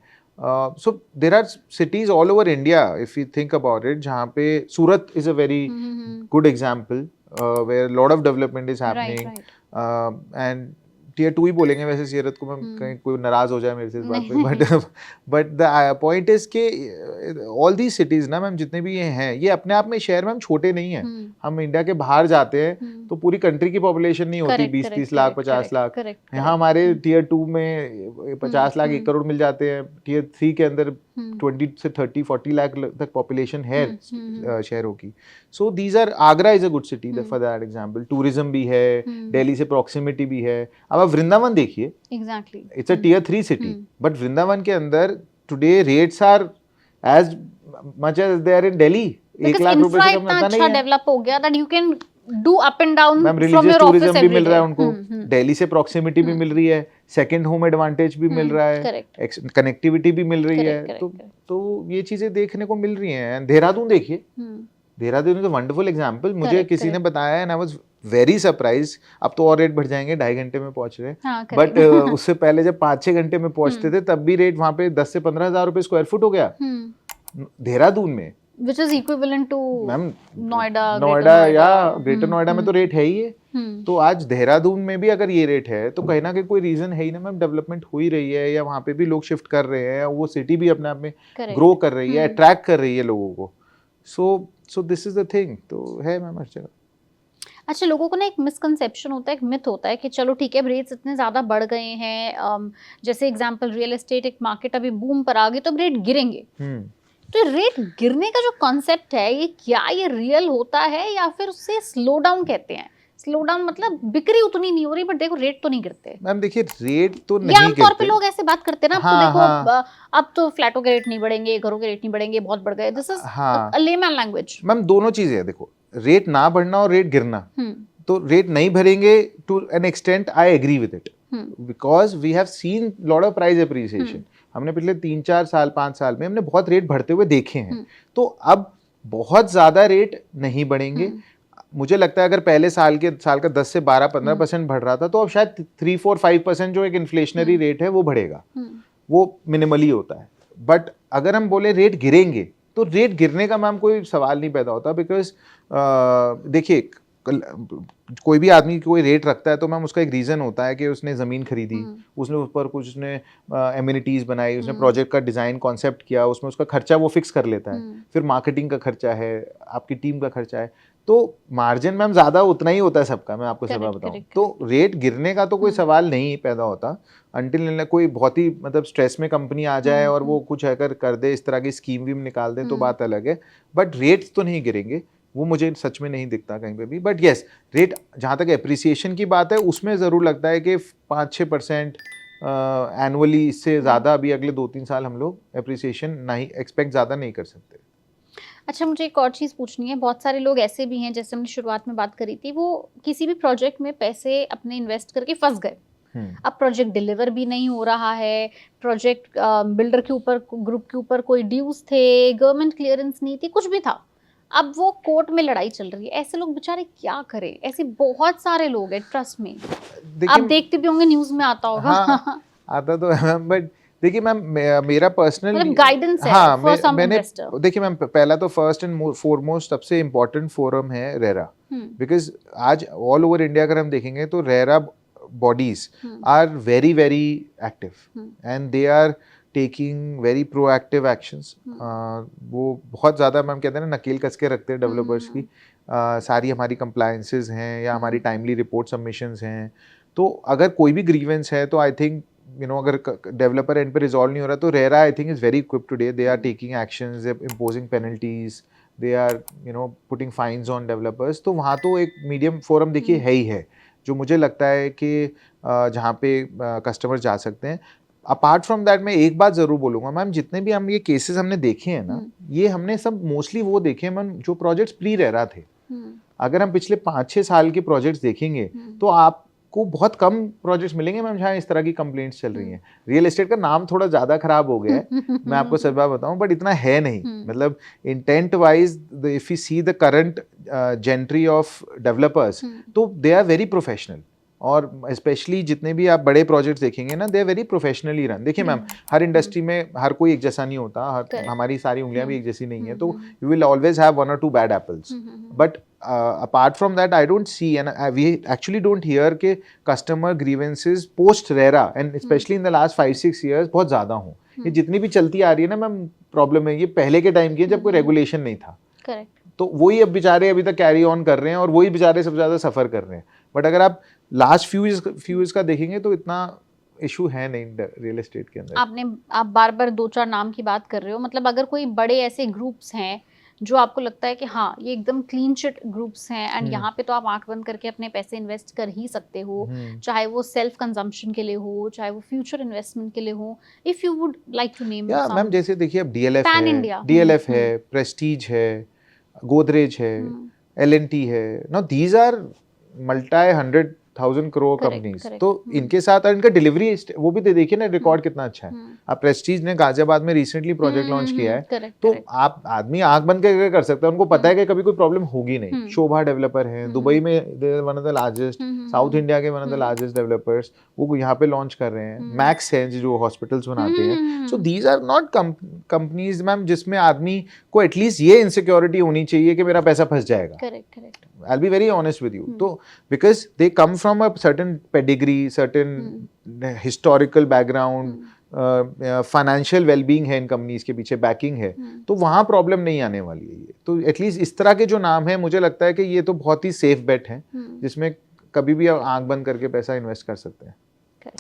[SPEAKER 2] So there are cities all over India, if you think about it, जहाँ पे सूरत is a very good example where a lot of development is happening, and tier 2 ही बोलेंगे वैसे सीरत को, मैं कहीं कोई नाराज हो जाए मेरे से इस बात पे, बट द पॉइंट इज के ऑल दी सिटीज ना मैम, जितने भी ये हैं, ये अपने आप में शहर मैम छोटे नहीं हैं। हम इंडिया के बाहर जाते हैं तो पूरी कंट्री की पॉपुलेशन नहीं होती 20-30 लाख 50 लाख, यहाँ हमारे टियर 2 में 50 लाख 1 करोड़ मिल जाते हैं। टियर 3 के अंदर 20 से 30-40 लाख तक पॉपुलेशन है शहरों की। So these are, Agra is a good city for that example, tourism भी है, दिल्ली से प्रॉक्सिमिटी भी है। अब आप वृंदावन देखिए, exactly it's a tier 3 city, but Vrindavan के अंदर today rates are as much as they are in Delhi 1 lakh रुपए से कम
[SPEAKER 1] इतना
[SPEAKER 2] धंधा नहीं
[SPEAKER 1] अच्छा
[SPEAKER 2] है।
[SPEAKER 1] डेवलप हो गया that you can do up and down
[SPEAKER 2] ma'am
[SPEAKER 1] from
[SPEAKER 2] religious
[SPEAKER 1] your office
[SPEAKER 2] tourism भी
[SPEAKER 1] एवरी
[SPEAKER 2] मिल
[SPEAKER 1] डे।
[SPEAKER 2] रहा है उनको, दिल्ली से प्रॉक्सिमिटी भी मिल रही है, सेकंड होम एडवांटेज भी मिल रहा है,
[SPEAKER 1] करेक्ट
[SPEAKER 2] कनेक्टिविटी भी मिल रही है,
[SPEAKER 1] करेक्ट।
[SPEAKER 2] तो ये चीजें देखने को मिल रही हैं। देहरादून देखिए, Dehradun is a wonderful example. मुझे
[SPEAKER 1] Correct,
[SPEAKER 2] किसी ने
[SPEAKER 1] correct.
[SPEAKER 2] बताया and I was very surprise. अब तो और रेट बढ़ जाएंगे, 2.5 घंटे में पहुंच रहे हैं,
[SPEAKER 1] हाँ,
[SPEAKER 2] बट
[SPEAKER 1] correct.
[SPEAKER 2] उससे पहले जब 5-6 घंटे में पहुंचते थे तब भी रेट वहां पे 10 से 15 हजार रुपए स्क्वायर फुट हो गया देहरादून में।
[SPEAKER 1] Which is equivalent to
[SPEAKER 2] ma'am
[SPEAKER 1] Noida, Greater
[SPEAKER 2] Noida या
[SPEAKER 1] Noida.
[SPEAKER 2] ग्रेटर नोएडा में तो रेट है ही है। तो आज देहरादून में भी अगर ये रेट है तो कहीं ना कहीं कोई रीजन है ही ना मैम, डेवलपमेंट हो ही रही है या वहाँ पे भी लोग शिफ्ट कर रहे हैं, वो सिटी भी अपने आप में
[SPEAKER 1] Correct.
[SPEAKER 2] ग्रो कर रही है, अट्रैक्ट कर रही है लोगों को। सो दिस इज द थिंग, तो है मैम हर जगह।
[SPEAKER 1] अच्छा, लोगों को ना एक मिसकंसेप्शन होता है, एक मिथ होता है कि चलो ठीक है, रेट्स इतने ज़्यादा बढ़ गए हैं, जैसे एग्जांपल रियल एस्टेट एक मार्केट अभी बूम पर आ गई तो अब रेट गिरेंगे। तो रेट गिरने का जो कॉन्सेप्ट है, ये क्या ये रियल होता है या फिर उससे स्लो डाउन कहते हैं? स्लो डाउन मतलब बिक्री उतनी नहीं हो रही बट देखो रेट तो नहीं गिरते।
[SPEAKER 2] मैम देखिए रेट तो
[SPEAKER 1] ये
[SPEAKER 2] नहीं
[SPEAKER 1] आमतौर पे
[SPEAKER 2] गिरते।
[SPEAKER 1] लोग ऐसे बात करते हैं ना, अब तो
[SPEAKER 2] हाँ,
[SPEAKER 1] देखो
[SPEAKER 2] हाँ,
[SPEAKER 1] अब तो फ्लैटों के रेट नहीं बढ़ेंगे, घरों के रेट नहीं बढ़ेंगे, बहुत बढ़ गए। दिस इज
[SPEAKER 2] हाँ
[SPEAKER 1] अ लेमैन लैंग्वेज।
[SPEAKER 2] मैम दोनों चीजें है, देखो रेट ना बढ़ना और रेट गिरना, तो रेट नहीं भरेंगे to an extent, I agree with it, because we have seen lot of price appreciation. हमने पिछले 3-4 साल 5 साल में हमने बहुत रेट बढ़ते हुए देखे हैं। तो अब बहुत ज्यादा रेट नहीं बढ़ेंगे। मुझे लगता है अगर पहले साल का 10 से 12-15% बढ़ रहा था, तो अब शायद 3-4-5% जो एक इन्फ्लेशनरी रेट है वो बढ़ेगा, वो मिनिमली होता है। बट अगर हम बोले रेट गिरेंगे, तो रेट गिरने का मैम कोई सवाल नहीं पैदा होता, बिकॉज देखिए कोई भी आदमी कोई रेट रखता है तो मैम उसका एक रीज़न होता है कि उसने ज़मीन खरीदी, उसने उस पर कुछ उसने एमिनिटीज़ बनाई, उसने प्रोजेक्ट का डिज़ाइन कॉन्सेप्ट किया, उसमें उसका खर्चा वो फिक्स कर लेता है, फिर मार्केटिंग का खर्चा है, आपकी टीम का खर्चा है, तो मार्जिन मैम ज़्यादा उतना ही होता है सबका। मैं आपको सब बताऊँ तो रेट गिरने का तो कोई सवाल नहीं पैदा होता अंटिल कोई बहुत ही मतलब स्ट्रेस में कंपनी आ जाए और वो कुछ अगर कर दे, इस तरह की स्कीम भी निकाल दे तो बात अलग है, बट रेट्स तो नहीं गिरेंगे, वो मुझे सच में नहीं दिखता कहीं पे भी। बट येस, रेट जहाँ तक एप्रिसिएशन की बात है उसमें ज़रूर लगता है कि 5-6% एनुअली, इससे ज़्यादा अभी अगले 2-3 साल हम लोग एप्रिसिएशन नहीं एक्सपेक्ट ज़्यादा नहीं कर सकते।
[SPEAKER 1] अच्छा, मुझे एक और चीज़ पूछनी है। बहुत सारे लोग ऐसे भी हैं, जैसे हमने शुरुआत में बात करी थी, वो किसी भी प्रोजेक्ट में पैसे अपने इन्वेस्ट करके फंस गए। अब प्रोजेक्ट डिलीवर भी नहीं हो रहा है, प्रोजेक्ट बिल्डर के ऊपर, ग्रुप के ऊपर कोई ड्यूज थे, गवर्नमेंट क्लियरेंस नहीं थी, कुछ भी था, अब वो कोर्ट में लड़ाई चल रही है। ऐसे लोग बेचारे क्या करें? ऐसे बहुत सारे लोग हैं, ट्रस्ट में। आप देखते भी होंगे, न्यूज में आता होगा।
[SPEAKER 2] हाँ, आता तो है मैम, बट देखिए मैम मेरा पर्सनल
[SPEAKER 1] मतलब गाइडेंस है
[SPEAKER 2] हाँ
[SPEAKER 1] फॉर सम
[SPEAKER 2] मैंने
[SPEAKER 1] इन्वेस्टर।
[SPEAKER 2] देखिए मैम पहला तो फर्स्ट एंड फॉरमोस्ट सबसे इम्पोर्टेंट फोरम है रेरा, बिकॉज आज ऑल ओवर इंडिया अगर हम देखेंगे तो RERA bodies are very very active and they are taking very proactive actions. वो बहुत ज़्यादा मैम कहते हैं ना नकेल कस के रखते हैं डेवलपर्स की। सारी हमारी कंप्लायंसेस हैं या हमारी टाइमली रिपोर्ट सबमिशंस हैं, तो अगर कोई भी ग्रीवेंस है तो आई थिंक अगर डेवलपर एंड पे रिजॉल्व नहीं हो रहा तो RERA I think is very equipped today. They are taking actions, they are imposing penalties, they are putting fines on developers. तो वहाँ तो एक मीडियम फोरम देखिए है ही है, जो मुझे लगता है कि जहाँ पे कस्टमर जा सकते हैं। अपार्ट फ्रॉम दैट मैं एक बात ज़रूर बोलूँगा मैम, जितने भी हम ये केसेस हमने देखे हैं ना, ये हमने सब मोस्टली वो देखे हैं मैम जो प्रोजेक्ट्स प्री रेरा थे। अगर हम पिछले 5-6 साल के प्रोजेक्ट्स देखेंगे तो आपको बहुत कम प्रोजेक्ट्स मिलेंगे मैम जहाँ इस तरह की कंप्लेंट्स चल रही हैं। रियल एस्टेट का नाम थोड़ा ज़्यादा खराब हो गया है, मैं आपको सच बात बताऊँ, बट इतना है नहीं। मतलब intent wise if you see the current gentry of developers, तो दे आर वेरी प्रोफेशनल, और स्पेशली जितने भी आप बड़े प्रोजेक्ट्स देखेंगे ना, they are very professionally run. देखिए मैम हर इंडस्ट्री में हर कोई एक जैसा नहीं होता, हमारी सारी उंगलियां भी एक जैसी नहीं है, तो you will always have 1 or 2 bad apples, but apart from that I don't see and we actually don't hear के customer grievances post RERA and specially in the last 5-6 years बहुत ज़्यादा हों। ये जितनी भी चलती आ रही है ना मैम प्रॉब्लम है, ये पहले के टाइम की है जब कोई रेगुलेशन नहीं था। Correct. तो वही अब बेचारे अभी तक कैरी ऑन कर रहे हैं और वही बेचारे सबसे ज़्यादा सफ़र कर रहे हैं। बट अगर आप लास्ट फ्यू ईयर्स का देखेंगे तो इतना इशू है नहीं रियल एस्टेट के अंदर।
[SPEAKER 1] आप बार बार 2-4 नाम की बात कर रहे हो, मतलब अगर कोई बड़े ऐसे ग्रुप्स हैं जो आपको लगता है कि हाँ ये एकदम क्लीन शिट ग्रुप्स हैं एंड यहाँ पे तो आप आंख बंद करके अपने पैसे इन्वेस्ट कर ही सकते हो, चाहे वो सेल्फ कंजम्पशन के लिए हो, चाहे वो फ्यूचर इन्वेस्टमेंट के लिए हो, if you would like to name
[SPEAKER 2] ma'am जैसे देखिए अब डीएलएफ है, प्रेस्टीज है, गोदरेज है, L&T है, now these are multi 100,000 crore companies. तो इनके साथ और इनका डिलीवरी वो भी देखिए ना रिकॉर्ड कितना अच्छा है। अब प्रेस्टीज ने गाजियाबाद में रिसेंटली प्रोजेक्ट लॉन्च किया है, तो आप आदमी आंख बंद करके कर सकता है, उनको पता है कि कभी कोई प्रॉब्लम होगी नहीं। शोभा डेवलपर हैं दुबई में, one of the largest, south India के one of the largest developers, वो यहाँ पे लॉन्च कर रहे हैं। मैक्स है जो हॉस्पिटल्स बनाते हैं। So these are not companies ma'am जिसमें आदमी को एटलीस्ट ये इनसिक्योरिटी होनी चाहिए कि मेरा पैसा फंस जाएगा।
[SPEAKER 1] Correct.
[SPEAKER 2] I'll be very honest with you. तो because they come from a certain pedigree, certain historical background, financial wellbeing है इन कंपनीज के पीछे, बैकिंग है, तो वहाँ प्रॉब्लम नहीं आने वाली है ये। तो एटलीस्ट इस तरह के जो नाम है, मुझे लगता है कि ये तो बहुत ही सेफ बेट है जिसमें कभी भी आप आंख बंद करके पैसा इन्वेस्ट कर सकते हैं।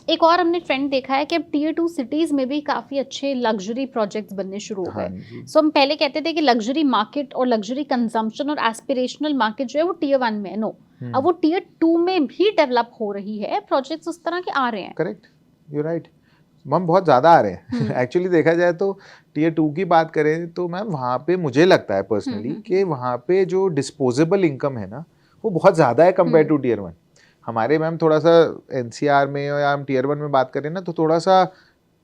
[SPEAKER 1] एक और हमने ट्रेंड देखा है कि अब टियर 2 सिटीज में भी काफी अच्छे लग्जरी प्रोजेक्ट्स बनने शुरू हो गए। सो हम पहले कहते थे कि लग्जरी मार्केट और लग्जरी कंजम्पशन और एस्पिरेशनल मार्केट जो है वो टियर 1 में है। नो, अब वो टियर 2 में भी डेवलप हो रही है, प्रोजेक्ट्स उस तरह के आ रहे हैं।
[SPEAKER 2] करेक्ट, यू राइट मैम, बहुत ज़्यादा आ रहे हैं। एक्चुअली देखा जाए तो टियर 2 की बात करें तो मैम वहाँ पे मुझे लगता है पर्सनली कि वहाँ पे जो डिस्पोजेबल इनकम है ना वो बहुत ज़्यादा है कंपेयर टू टियर 1। हमारे मैम थोड़ा सा एनसीआर में या हम टियर 1 में बात करें ना तो थोड़ा सा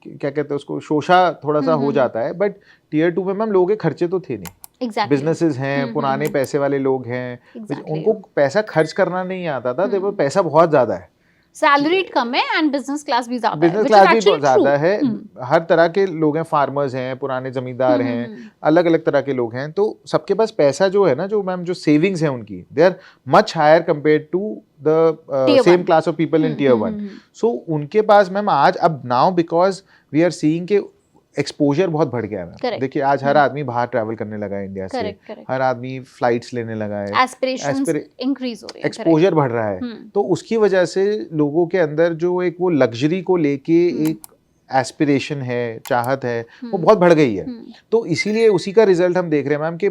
[SPEAKER 2] क्या कहते हैं उसको, शोषा थोड़ा सा हो जाता है। बट टियर 2 में मैम लोगों के खर्चे तो थे नहीं। बिजनेसेस हैं, पुराने पैसे वाले लोग हैं, उनको पैसा खर्च करना नहीं आता था, तो पैसा बहुत ज़्यादा है,
[SPEAKER 1] सैलरीड कम है एंड बिजनेस क्लास भी ज्यादा है।
[SPEAKER 2] बिजनेस क्लास भी बहुत ज्यादा है। हर तरह के लोग हैं, फार्मर्स हैं, पुराने जमींदार हैं, अलग अलग तरह के लोग हैं। तो सबके पास पैसा जो है ना, जो मैम जो सेविंग्स है उनकी, they are much higher compare to the same class of people in tier 1। सो उनके पास मैम आज अब now because we are seeing के एक्सपोजर बहुत बढ़ गया है। देखिए आज हर आदमी बाहर ट्रैवल करने लगा है इंडिया से, हर आदमी फ्लाइट्स लेने लगा है,
[SPEAKER 1] इंक्रीज हो रही है,
[SPEAKER 2] एक्सपोजर बढ़ रहा है। तो उसकी वजह से लोगों के अंदर जो एक वो लग्जरी को लेके एक एस्पिरेशन है, चाहत है, वो बहुत बढ़ गई है। तो इसीलिए उसी का रिजल्ट हम देख रहे हैं मैम कि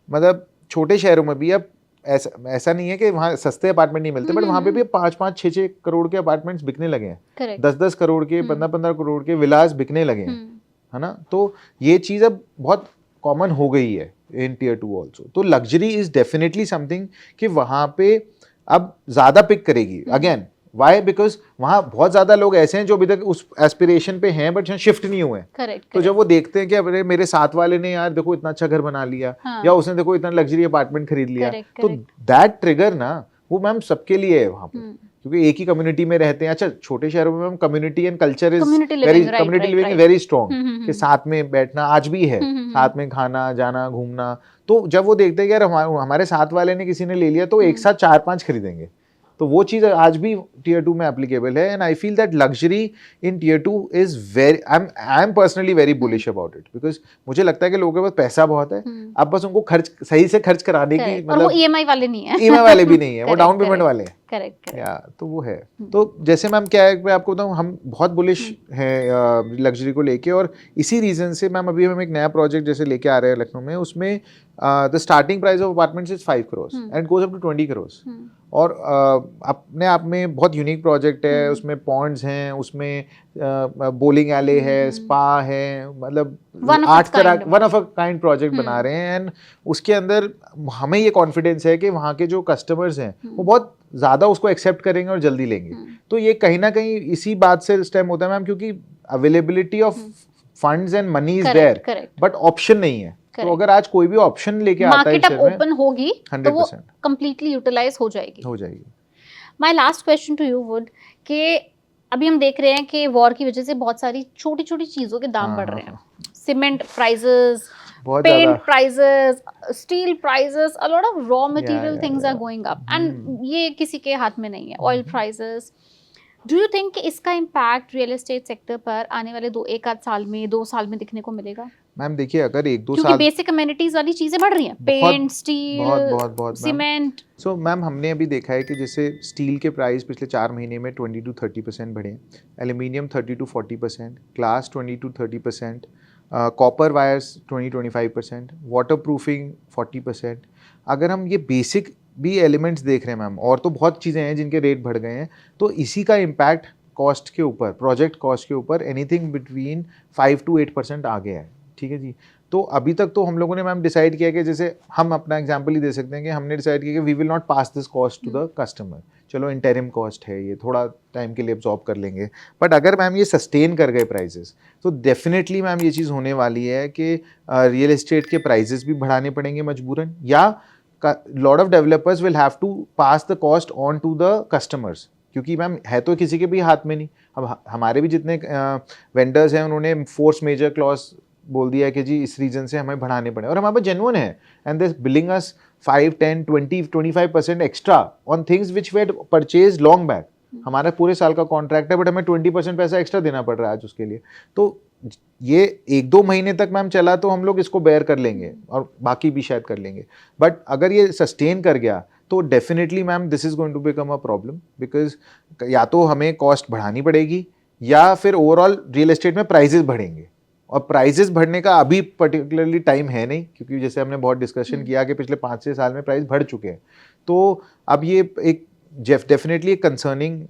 [SPEAKER 2] मतलब छोटे शहरों में भी अब ऐसा नहीं है कि वहाँ सस्ते अपार्टमेंट नहीं मिलते, बट वहाँ पे भी 5-5, 6-6 करोड़ के अपार्टमेंट्स बिकने लगे हैं, 10-10 करोड़ के, 15-15 करोड़ के विलास बिकने लगे हैं, है ना। तो ये चीज़ अब बहुत कॉमन हो गई है इन टियर 2 ऑल्सो। तो लग्जरी इज डेफिनेटली समथिंग कि वहाँ पे अब ज़्यादा पिक करेगी। अगेन वाई, बिकॉज वहाँ बहुत ज़्यादा लोग ऐसे हैं जो अभी तक उस एस्पिरेशन पे हैं बट शिफ्ट नहीं हुए हैं। तो जब वो देखते हैं कि अरे मेरे साथ वाले ने यार देखो इतना अच्छा घर बना लिया, या उसने देखो इतना लग्जरी अपार्टमेंट खरीद लिया, तो दैट ट्रिगर ना वो मैम सबके लिए है वहाँ पे, क्योंकि एक ही कम्युनिटी में रहते हैं। अच्छा छोटे शहरों में ma'am community and culture is community living very strong, कि साथ में बैठना आज भी है, साथ में खाना जाना घूमना। तो जब वो देखते हैं कि यार हमारे साथ वाले ने किसी ने ले लिया तो एक साथ 4-5 खरीदेंगे। तो वो चीज़ आज भी टियर 2 में एप्लीकेबल है। And I feel that luxury in tier 2 is very, I am personally very bullish about it, because मुझे लगता है कि लोगों के पास पैसा बहुत है, अब बस उनको खर्च सही से खर्च कराने की, मतलब
[SPEAKER 1] वो ईएमआई वाले नहीं है,
[SPEAKER 2] ईएमआई वाले भी नहीं है, वो डाउन पेमेंट वाले हैं।
[SPEAKER 1] करेक्ट
[SPEAKER 2] या तो वो है। तो जैसे मैम क्या है, मैं आपको बताऊँ, हम बहुत बुलिश हैं लग्जरी को लेके, और इसी रीजन से मैम अभी हम एक नया प्रोजेक्ट जैसे लेके आ रहे हैं लखनऊ में, उसमें the starting price of apartments is 5 crore and goes up to 20 crore. और अपने आप में बहुत यूनिक प्रोजेक्ट है, उसमें पॉन्ड्स हैं, उसमें बोलिंग एले है, स्पा है, मतलब 8 तरह one of a kind project बना रहे हैं। एंड उसके अंदर हमें ये कॉन्फिडेंस है कि वहाँ के जो कस्टमर्स हैं वो बहुत ज़्यादा उसको एक्सेप्ट करेंगे और जल्दी लेंगे। तो ये कहीं ना कहीं इसी बात से स्टेम होता है मैम, क्योंकि availability of funds and money is there but option नहीं है। तो अगर आज कोई भी ऑप्शन लेके आता है,
[SPEAKER 1] मार्केट अब ओपन होगी तो वो कंप्लीटली यूटिलाइज हो जाएगी। My last question to you would कि अभी हम देख रहे हैं कि वॉर की वजह से बहुत सारी छोटी छोटी चीजों के दाम बढ़ रहे हैं, cement prices, paint prices, steel prices, a lot of raw material things are going up and ये किसी के हाथ में नहीं है, oil prices. Do you think कि इसका इम्पैक्ट रियल एस्टेट सेक्टर पर आने वाले 2 साल में 2 साल में दिखने को मिलेगा?
[SPEAKER 2] मैम देखिए अगर 1-2 साल,
[SPEAKER 1] क्योंकि बेसिक अम्यूनिटीज वाली चीजें बढ़ रही हैं, पेंट, स्टील,
[SPEAKER 2] बहुत
[SPEAKER 1] सीमेंट।
[SPEAKER 2] सो मैम हमने अभी देखा है कि जैसे स्टील के प्राइस पिछले 4 महीने में 20 to 30% बढ़े, aluminium 30 to 40%, glass 20 to 30%, copper wires 20-25%, water proofing 40%। अगर हम ये बेसिक भी एलिमेंट्स देख रहे हैं मैम, और तो बहुत चीज़ें हैं जिनके रेट बढ़ गए हैं, तो इसी का इम्पैक्ट कॉस्ट के ऊपर, प्रोजेक्ट कॉस्ट के ऊपर एनीथिंग बिटवीन 5 to 8% आ गया है। ठीक है जी। तो अभी तक तो हम लोगों ने मैम डिसाइड किया कि जैसे हम अपना एग्जांपल ही दे सकते हैं कि हमने डिसाइड किया कि we will not pass this cost to the customer. चलो इंटरिम कॉस्ट है, ये थोड़ा टाइम के लिए एब्जॉर्ब कर लेंगे, बट अगर मैम ये सस्टेन कर गए प्राइजेस तो डेफिनेटली मैम ये चीज़ होने वाली है कि रियल एस्टेट के प्राइजेस भी बढ़ाने पड़ेंगे मजबूरन, या lot of developers will have to pass the cost on to the customers, क्योंकि मैम है तो किसी के भी हाथ में नहीं। अब हमारे भी जितने वेंडर्स हैं उन्होंने फोर्स मेजर क्लॉज बोल दिया है कि जी इस रीजन से हमें बढ़ाने पड़े, और हमारे पास जेन्युइन है and they billing us 5, 10, 20, 25% extra on things which we had purchase long back. हमारा पूरे साल का कॉन्ट्रैक्ट है बट हमें 20% पैसा एक्स्ट्रा देना पड़ रहा है आज उसके लिए। तो ये 1-2 महीने तक मैम चला तो हम लोग इसको बेयर कर लेंगे और बाकी भी शायद कर लेंगे, बट अगर ये सस्टेन कर गया तो definitely ma'am this is going to become a problem, because या तो हमें कॉस्ट बढ़ानी पड़ेगी या फिर ओवरऑल रियल एस्टेट में प्राइजेस बढ़ेंगे, और प्राइजेस बढ़ने का अभी पर्टिकुलरली टाइम है नहीं, क्योंकि जैसे हमने बहुत डिस्कशन किया कि पिछले 5-6 साल में प्राइस बढ़ चुके हैं। तो अब ये एक डेफिनेटली एक कंसर्निंग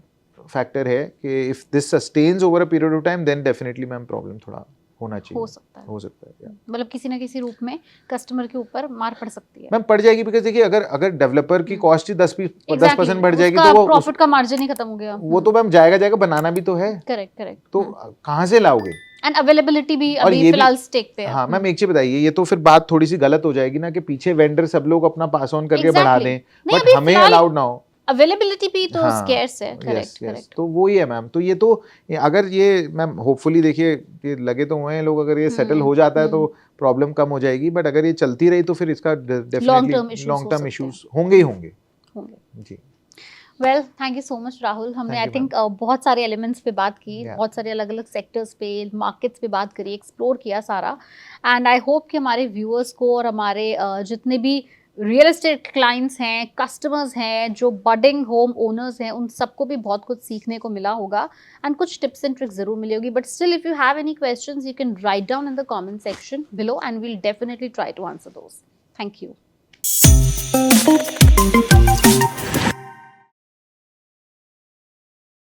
[SPEAKER 2] फैक्टर है कि if this sustains over a period of time then definitely ma'am problem थोड़ा होना चाहिए,
[SPEAKER 1] हो सकता है
[SPEAKER 2] yeah.
[SPEAKER 1] मतलब किसी ना किसी रूप में कस्टमर के ऊपर मार पड़ सकती है।
[SPEAKER 2] मैम पड़ जाएगी, बिकॉज देखिए अगर डेवलपर की कॉस्ट ही 10% बढ़ जाएगी
[SPEAKER 1] उसका
[SPEAKER 2] तो वो
[SPEAKER 1] प्रॉफिट का मार्जिन ही खत्म हो गया।
[SPEAKER 2] वो तो मैम जाएगा बनाना भी तो है।
[SPEAKER 1] करेक्ट
[SPEAKER 2] तो कहाँ से लाओगे?
[SPEAKER 1] एंड अवेलेबिलिटी भी
[SPEAKER 2] और
[SPEAKER 1] अभी
[SPEAKER 2] ये
[SPEAKER 1] फिलहाल स्टेक पे है।
[SPEAKER 2] हाँ मैम एक चीज बताइए, ये तो फिर बात थोड़ी सी गलत हो जाएगी ना कि पीछे वेंडर सब लोग अपना पास ऑन करके बढ़ा दें, बट हमें अलाउड ना हो।
[SPEAKER 1] अवेलेबिलिटी भी तो
[SPEAKER 2] हाँ,
[SPEAKER 1] स्केर्स है। करेक्ट।
[SPEAKER 2] तो वो ही है मैम। तो ये तो अगर ये मैम होपफुली देखिए ये लगे तो हुए हैं लोग, अगर ये सेटल हो जाता है तो प्रॉब्लम कम हो जाएगी, बट अगर ये चलती रही तो फिर इसका डेफिनेटली लॉन्ग टर्म इश्यूज होंगे ही होंगे जी।
[SPEAKER 1] Well thank you so much Rahul, हमने आई थिंक बहुत सारे एलिमेंट्स पे बात की, बहुत सारे अलग अलग सेक्टर्स पे, मार्केट्स पे बात करी, एक्सप्लोर किया सारा, एंड आई होप कि हमारे व्यूअर्स को और हमारे जितने भी रियल एस्टेट क्लाइंट्स हैं, कस्टमर्स हैं, जो बडिंग होम ओनर्स हैं, उन सबको भी बहुत कुछ सीखने को मिला होगा एंड कुछ टिप्स एंड ट्रिक्स जरूर मिली होगी। But still if you have any questions you can write down in the comment section below and we'll definitely try to answer those. Thank you.